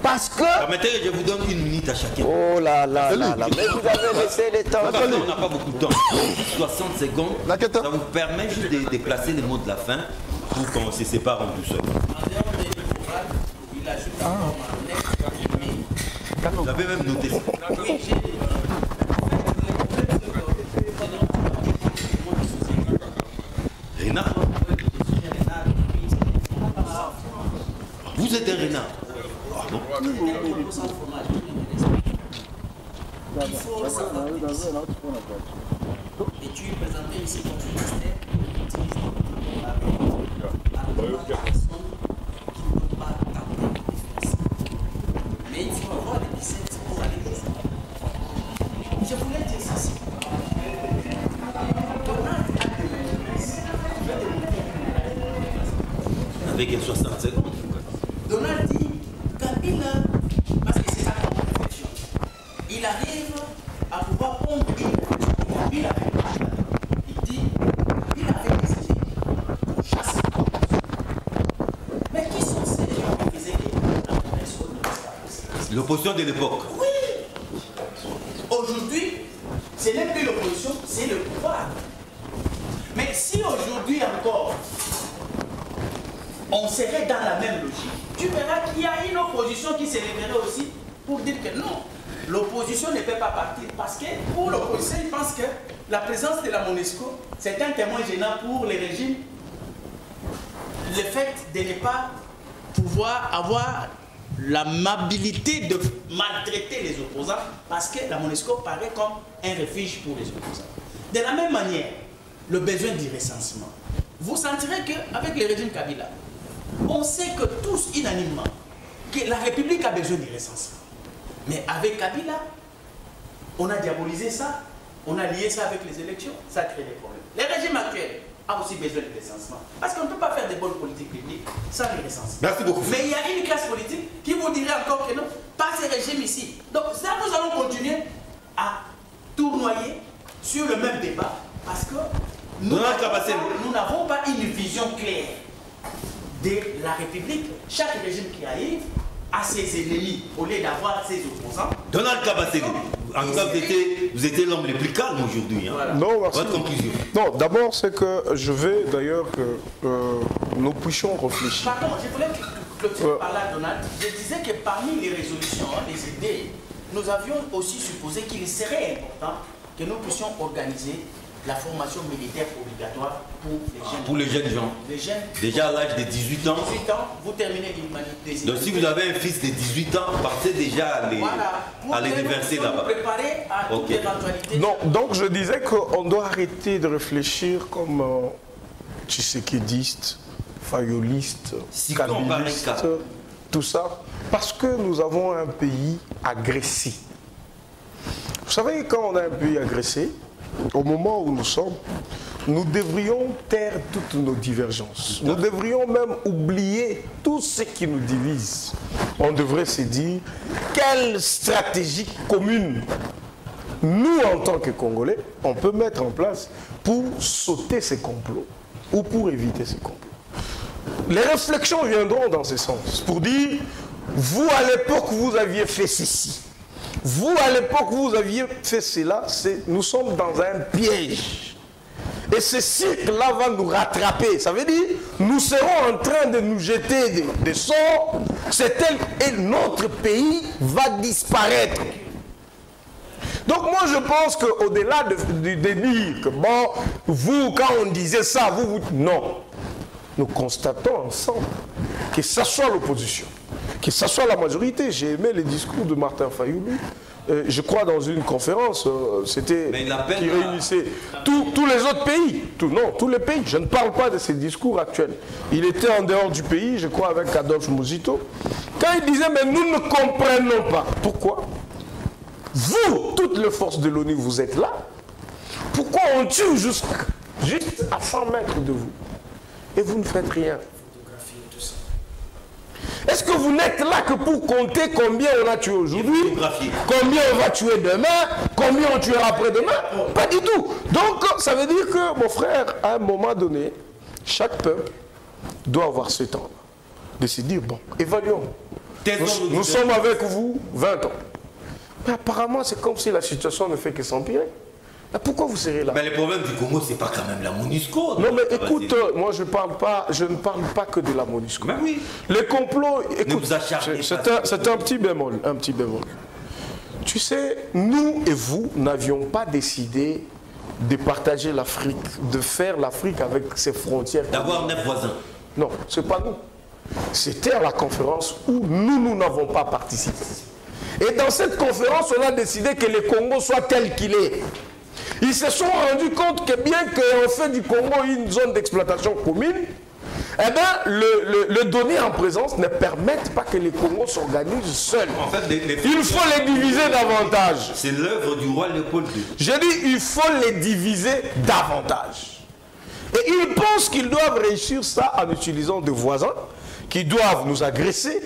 parce que... Permettez que je vous donne une minute à chacun. Oh là là là là, mais vous avez laissé le temps. On n'a pas beaucoup de temps. 60 secondes, ça vous permet juste de déplacer les mots de la fin pour qu'on se sépare en douceur. Vous avez même noté ça. Renard. Vous êtes un renard. Ah bon? Et tu es présenté ici comme ministère, mais il faut avoir les 17 pour aller jusqu'au bout. Je voulais dire ceci. Avec les 60 secondes. Donald dit, Kabila, parce que c'est sa propre réflexion, il arrive à pouvoir conduire Kabila. Il dit, il avait décidé pour chasser. Mais qui sont ces gens qui faisaient la pression de l'espace? L'opposition de l'époque. Oui. Aujourd'hui, ce n'est plus l'opposition, c'est le pouvoir. Mais si aujourd'hui encore, on serait dans la même logique, tu verras qu'il y a une opposition qui se lèverait aussi pour dire que non, l'opposition ne peut pas partir. Parce que pour l'opposition, ils pensent que la présence de la MONUSCO, c'est un témoin gênant pour les régimes. Le fait de ne pas pouvoir avoir l'amabilité de maltraiter les opposants parce que la MONUSCO paraît comme un refuge pour les opposants. De la même manière, le besoin du recensement. Vous sentirez qu'avec le régime Kabila, on sait que tous unanimement que la République a besoin du recensement. Mais avec Kabila, on a diabolisé ça, on a lié ça avec les élections, ça crée des problèmes. Le régime actuel a aussi besoin de recensement. Parce qu'on ne peut pas faire de bonnes politiques publiques sans le recensement. Merci beaucoup. Mais il y a une classe politique qui vous dirait encore que non, pas ce régime ici. Donc ça, nous allons continuer à tournoyer sur le même débat parce que nous n'avons pas une vision claire de la République. Chaque régime qui arrive a ses ennemis au lieu d'avoir ses opposants. Donald Kabasséli, en tout cas, vous étiez l'homme le plus calme aujourd'hui. Hein. Voilà. Non, merci. Votre conclusion. Non, d'abord, c'est que je veux d'ailleurs que nous puissions réfléchir. Pardon, je voulais clôturer par là, Donald. Je disais que parmi les résolutions, les idées, nous avions aussi supposé qu'il serait important que nous puissions organiser la formation militaire obligatoire pour les jeunes. Pour les jeunes gens. Les jeunes. Déjà à l'âge de 18 ans. 18 ans, vous terminez l'humanité. Donc si vous avez un fils de 18 ans, partez déjà à les déverser là-bas. Préparer à toute éventualité. Non, donc je disais qu'on doit arrêter de réfléchir comme tshisekidiste, fayoliste, kabiliste, tout ça, parce que nous avons un pays agressé. Vous savez, quand on a un pays agressé, au moment où nous sommes, nous devrions taire toutes nos divergences. Nous devrions même oublier tout ce qui nous divise. On devrait se dire, quelle stratégie commune, nous en tant que Congolais, on peut mettre en place pour sauter ces complots ou pour éviter ces complots. Les réflexions viendront dans ce sens, pour dire, vous à l'époque vous aviez fait ceci. Vous, à l'époque, vous aviez fait cela, nous sommes dans un piège. Et ce cirque-là va nous rattraper. Ça veut dire, nous serons en train de nous jeter des sorts, et notre pays va disparaître. Donc moi, je pense qu'au-delà de dire que, bon, vous, quand on disait ça, non. Nous constatons ensemble que ce soit l'opposition, que ce soit la majorité. J'ai aimé les discours de Martin Fayoulou. Je crois dans une conférence, c'était qui réunissait tous les autres pays. Tous les pays. Je ne parle pas de ces discours actuels. Il était en dehors du pays, je crois, avec Adolphe Muzito. Quand il disait, mais nous ne comprenons pas. Pourquoi? Vous, toutes les forces de l'ONU, vous êtes là. Pourquoi on tue juste à 100 mètres de vous? Et vous ne faites rien. Est-ce que vous n'êtes là que pour compter combien on a tué aujourd'hui, combien on va tuer demain, combien on tuera après-demain? Pas du tout. Donc, ça veut dire que, mon frère, à un moment donné, chaque peuple doit avoir ce temps de se dire, bon, évaluons. Nous sommes avec vous 20 ans. Mais apparemment, c'est comme si la situation ne fait que s'empirer. Pourquoi vous serez là? Mais le problème du Congo, c'est pas quand même la MONUSCO. Non, mais écoute, moi je ne parle pas que de la MONUSCO. Mais oui. Les complots, écoute, c'est un petit bémol, Tu sais, nous et vous n'avions pas décidé de partager l'Afrique, de faire l'Afrique avec ses frontières. D'avoir 9 voisins. Non, ce n'est pas nous. C'était à la conférence où nous n'avons pas participé. Et dans cette conférence, on a décidé que le Congo soit tel qu'il est. Ils se sont rendus compte que bien qu'on fait du Congo une zone d'exploitation commune, eh bien, le donner en présence ne permet pas que les Congos s'organisent seuls. En fait, il faut les diviser davantage. C'est l'œuvre du roi Léopold II. J'ai dit, il faut les diviser davantage. Et ils pensent qu'ils doivent réussir ça en utilisant des voisins qui doivent nous agresser.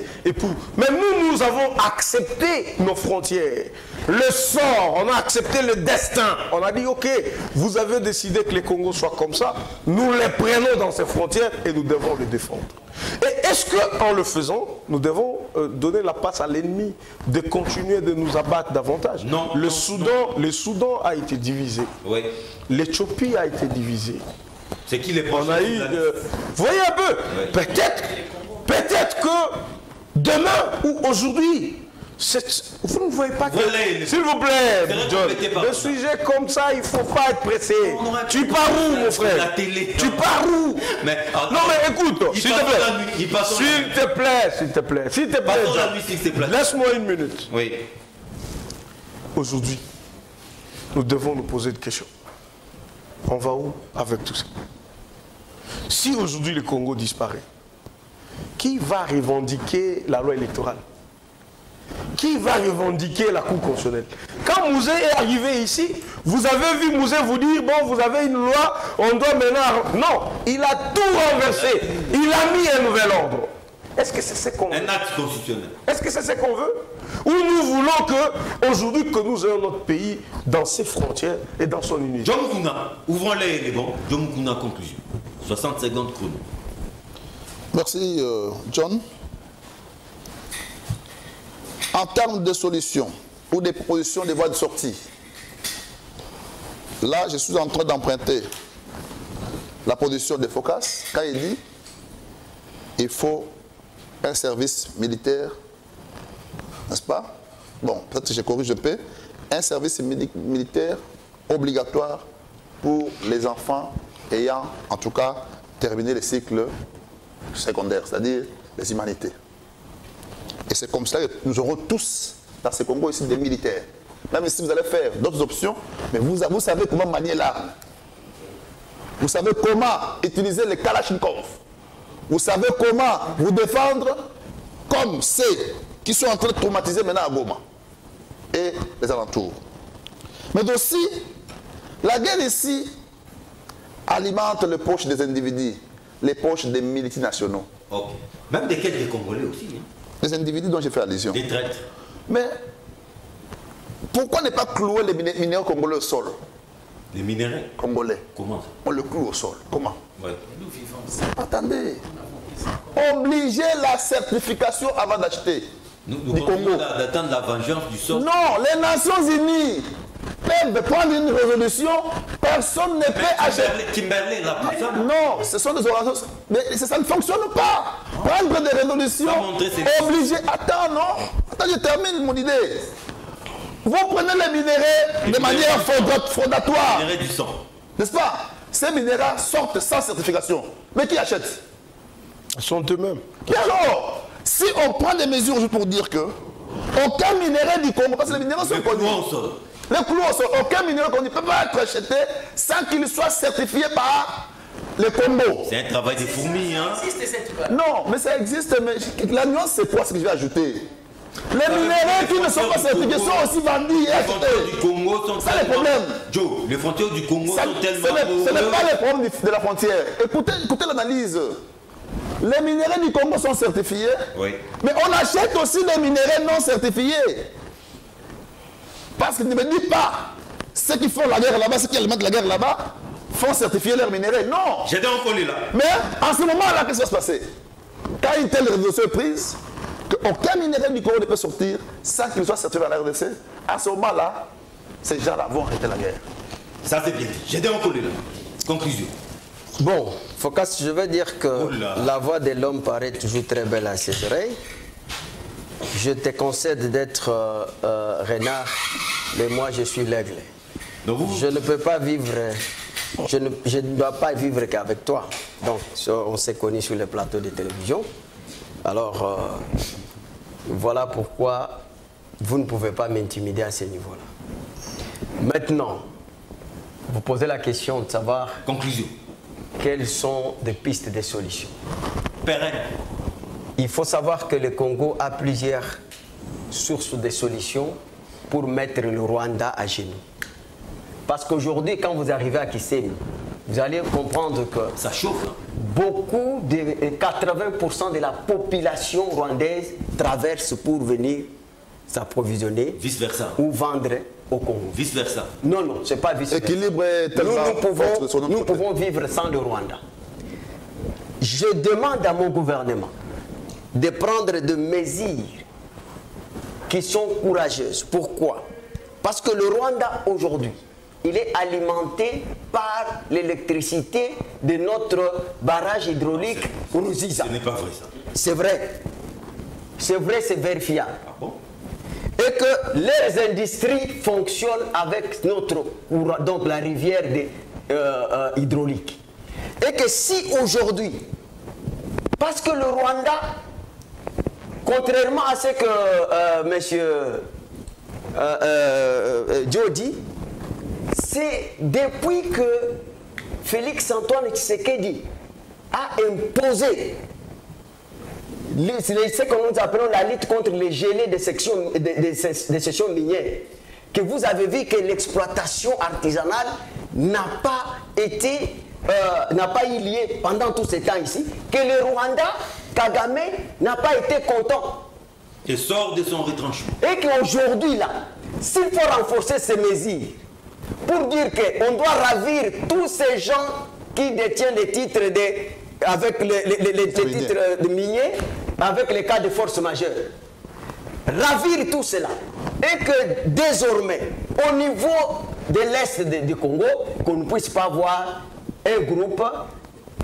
Mais nous avons accepté nos frontières. Le sort, on a accepté le destin. On a dit, ok, vous avez décidé que les Congos soient comme ça. Nous les prenons dans ces frontières et nous devons les défendre. Et est-ce qu'en le faisant, nous devons donner la passe à l'ennemi de continuer de nous abattre davantage? Non. Le Soudan a été divisé. Oui. L'Éthiopie a été divisée. C'est qui les On a eu... vous voyez un peu, oui. Peut-être que demain ou aujourd'hui, Vous ne voyez pas que... Relais. S'il vous plaît, C'est John, répété par le là. sujet comme ça, il ne faut pas être pressé. On aurait Tu pu pars où, faire mon frère? la télé. Tu pars où? Mais, Non, mais écoute, il s'il te passe plaît. la nuit, il passe la S'il nuit. te plaît, s'il te plaît, s'il te plaît, Passons la John. nuit, s'il te plaît. Laisse-moi une minute. Oui. Aujourd'hui, nous devons nous poser une question. On va où avec tout ça? Si aujourd'hui le Congo disparaît, qui va revendiquer la loi électorale? Qui va revendiquer la Cour constitutionnelle? Quand Mouzé est arrivé ici, vous avez vu Mouzé vous dire, bon, vous avez une loi, on doit maintenant... Non, il a tout renversé. Il a mis un nouvel ordre. Est-ce que c'est ce qu'on veut? Un acte constitutionnel. Est-ce que c'est ce qu'on veut? Ou nous voulons que, aujourd'hui, que nous ayons notre pays dans ses frontières et dans son unité? John Mukuna, ouvrons-les les bons. John Mukuna, conclusion. 60 secondes chrono. Merci, John. En termes de solutions ou des propositions des voies de sortie, là, je suis en train d'emprunter la position de Focas quand il dit qu'il faut un service militaire, n'est-ce pas? Bon, peut-être que je corrige un peu. Un service militaire obligatoire pour les enfants ayant, en tout cas, terminé les cycles secondaires, c'est-à-dire les humanités. Et c'est comme ça que nous aurons tous, dans ce Congo ici, des militaires. Même si vous allez faire d'autres options, mais vous savez comment manier l'arme. Vous savez comment utiliser les Kalachnikov. Vous savez comment vous défendre comme ceux qui sont en train de traumatiser maintenant à Goma et les alentours. Mais aussi, la guerre ici alimente les poches des individus, les poches des multinationaux. Ok. Même des quêtes des Congolais aussi. Hein. Les individus dont j'ai fait allusion. Des traîtres. Mais pourquoi ne pas clouer les minéraux congolais au sol? Les minéraux. Congolais. Comment ça? On le cloue au sol. Comment? Ouais. Attendez. Obliger la certification avant d'acheter. Nous du Congo. continuons d'attendre la vengeance du sort. Non, les Nations Unies peuvent prendre une résolution, personne ne peut acheter. Kimberley l'a pris ça. Non, ce sont des organisations. Mais ça ne fonctionne pas. Prendre des résolutions, obliger. Attends, non. Attends, je termine mon idée. Vous prenez les minéraux de manière fondatoire. Les minéraux du sang. N'est-ce pas? Ces minéraux sortent sans certification. Mais qui achète? Ils sont eux-mêmes. Et alors, si on prend des mesures juste pour dire que aucun minéral du Congo, parce que les minéraux sont connus. Les clous au sol, aucun minéral qu'on ne peut pas être acheté sans qu'il soit certifié par le Congo. C'est un travail des fourmis, hein? Non, mais ça existe. Mais la nuance, c'est quoi ce que je vais ajouter? Les minéraux qui ne sont pas certifiés sont aussi vendus et Les frontières achetés. du Congo sont Ça, le tellement... problème. Joe, les frontières du Congo Ça, sont tellement... ce n'est pas le problème de la frontière. Écoutez l'analyse. Les minéraux du Congo sont certifiés, Oui. mais on achète aussi des minéraux non certifiés. Parce qu'ils ne me disent pas, ceux qui font la guerre là-bas, ceux qui alimentent la guerre là-bas, font certifier leurs minéraux. Non. J'étais encore là. Mais en ce moment-là, qu'est-ce qui va se passer? Quand une telle résolution est prise, qu'aucun minéral du Congo ne peut sortir sans qu'il soit certifié par la RDC, à ce moment-là, ces gens-là vont arrêter la guerre. Ça c'est bien dit. J'étais encore là. Conclusion. Bon, Focas, je veux dire que Oh là. la voix de l'homme paraît toujours très belle à ses oreilles. Je te concède d'être renard, mais moi je suis l'aigle. Donc vous... Je ne peux pas vivre, je ne dois pas vivre qu'avec toi. Donc, on s'est connus sur les plateaux de télévision. Alors, voilà pourquoi vous ne pouvez pas m'intimider à ce niveau-là. Maintenant, vous posez la question de savoir Conclusion. quelles sont des pistes de solutions. Pérenne. Il faut savoir que le Congo a plusieurs sources de solutions pour mettre le Rwanda à genoux. Parce qu'aujourd'hui, quand vous arrivez à Kisemi, vous allez comprendre que Ça chauffe. Hein. beaucoup, 80% de la population rwandaise traverse pour venir s'approvisionner Vice versa. ou vendre au Congo. Vice versa. Non, non, ce n'est pas vice versa. L'équilibre est tellement fort de son Nous côté. pouvons vivre sans le Rwanda. Je demande à mon gouvernement de prendre des mesures qui sont courageuses. Pourquoi? Parce que le Rwanda aujourd'hui, il est alimenté par l'électricité de notre barrage hydraulique Ruziza. Ce n'est pas vrai ça. C'est vrai. C'est vrai, c'est vérifiable. Ah bon? et que leurs industries fonctionnent avec notre courant, donc la rivière hydraulique. Et que si aujourd'hui, parce que le Rwanda, contrairement à ce que monsieur Joe dit, c'est depuis que Félix-Antoine Tshisekedi a imposé ce que nous appelons la lutte contre les gelées des sections minières, que vous avez vu que l'exploitation artisanale n'a pas été, n'a pas eu lieu pendant tout ce temps ici, que le Rwanda, Kagame, n'a pas été content. Et sort de son retranchement. Et qu'aujourd'hui, là, s'il faut renforcer ces mesures, pour dire qu'on doit ravir tous ces gens qui détiennent les titres avec les titres de miniers, avec les cas de force majeure. Ravir tout cela. Et que désormais, au niveau de l'Est du Congo, qu'on ne puisse pas voir un groupe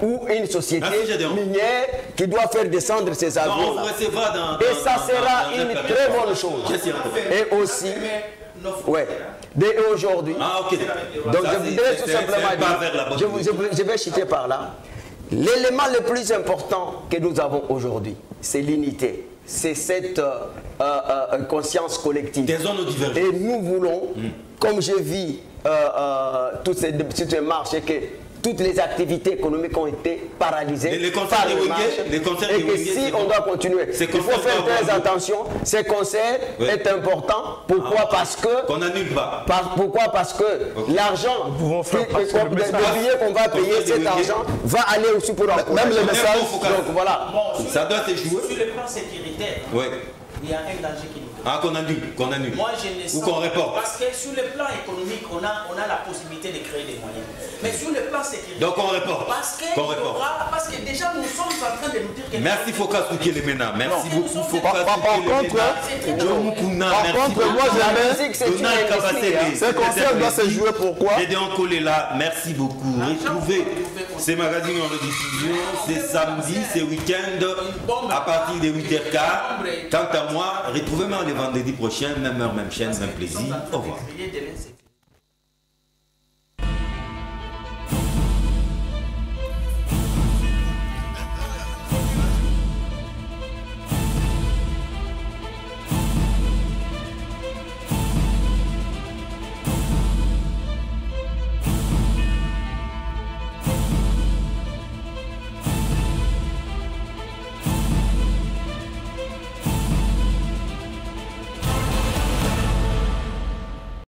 ou une société minière qui doit faire descendre ses avions. Et ça sera une très bonne chose. Et aussi, ouais. Dès aujourd'hui, donc je voudrais tout simplement dire, je vais citer par là, l'élément le plus important que nous avons aujourd'hui, c'est l'unité, c'est cette conscience collective. Des zones divergentes. Et nous voulons, comme je vis toutes ces marches et que toutes les activités économiques ont été paralysées par les marches, et que si on doit continuer, il faut faire très attention. Ces concerts est important. Pourquoi? Parce que qu'on n'annule pas. Pourquoi? Parce que l'argent, le billet qu'on va payer, cet argent va aller aussi pour même les messages. Donc voilà. Ça doit se jouer. Sur le plan sécuritaire, il y a un danger qui nous fait. Ah, qu'on annule. Moi, je ne sens ou qu'on reporte. Parce que sur le plan économique, on a la possibilité de créer des moyens. Mais sur le plan sécuritaire. Donc on reporte. Parce que déjà, nous sommes en train de nous dire que. Merci Focas Mena. Merci beaucoup Focas. Par contre, moi j'aimais. Ce concert doit se jouer pourquoi? Gédéon Kolela, merci beaucoup. Retrouvez ces magazines en rediffusion. C'est samedi, c'est week-end à partir de 8h15. Quant à moi, retrouvez-moi le vendredi prochain, même heure, même chaîne, même plaisir. Au revoir.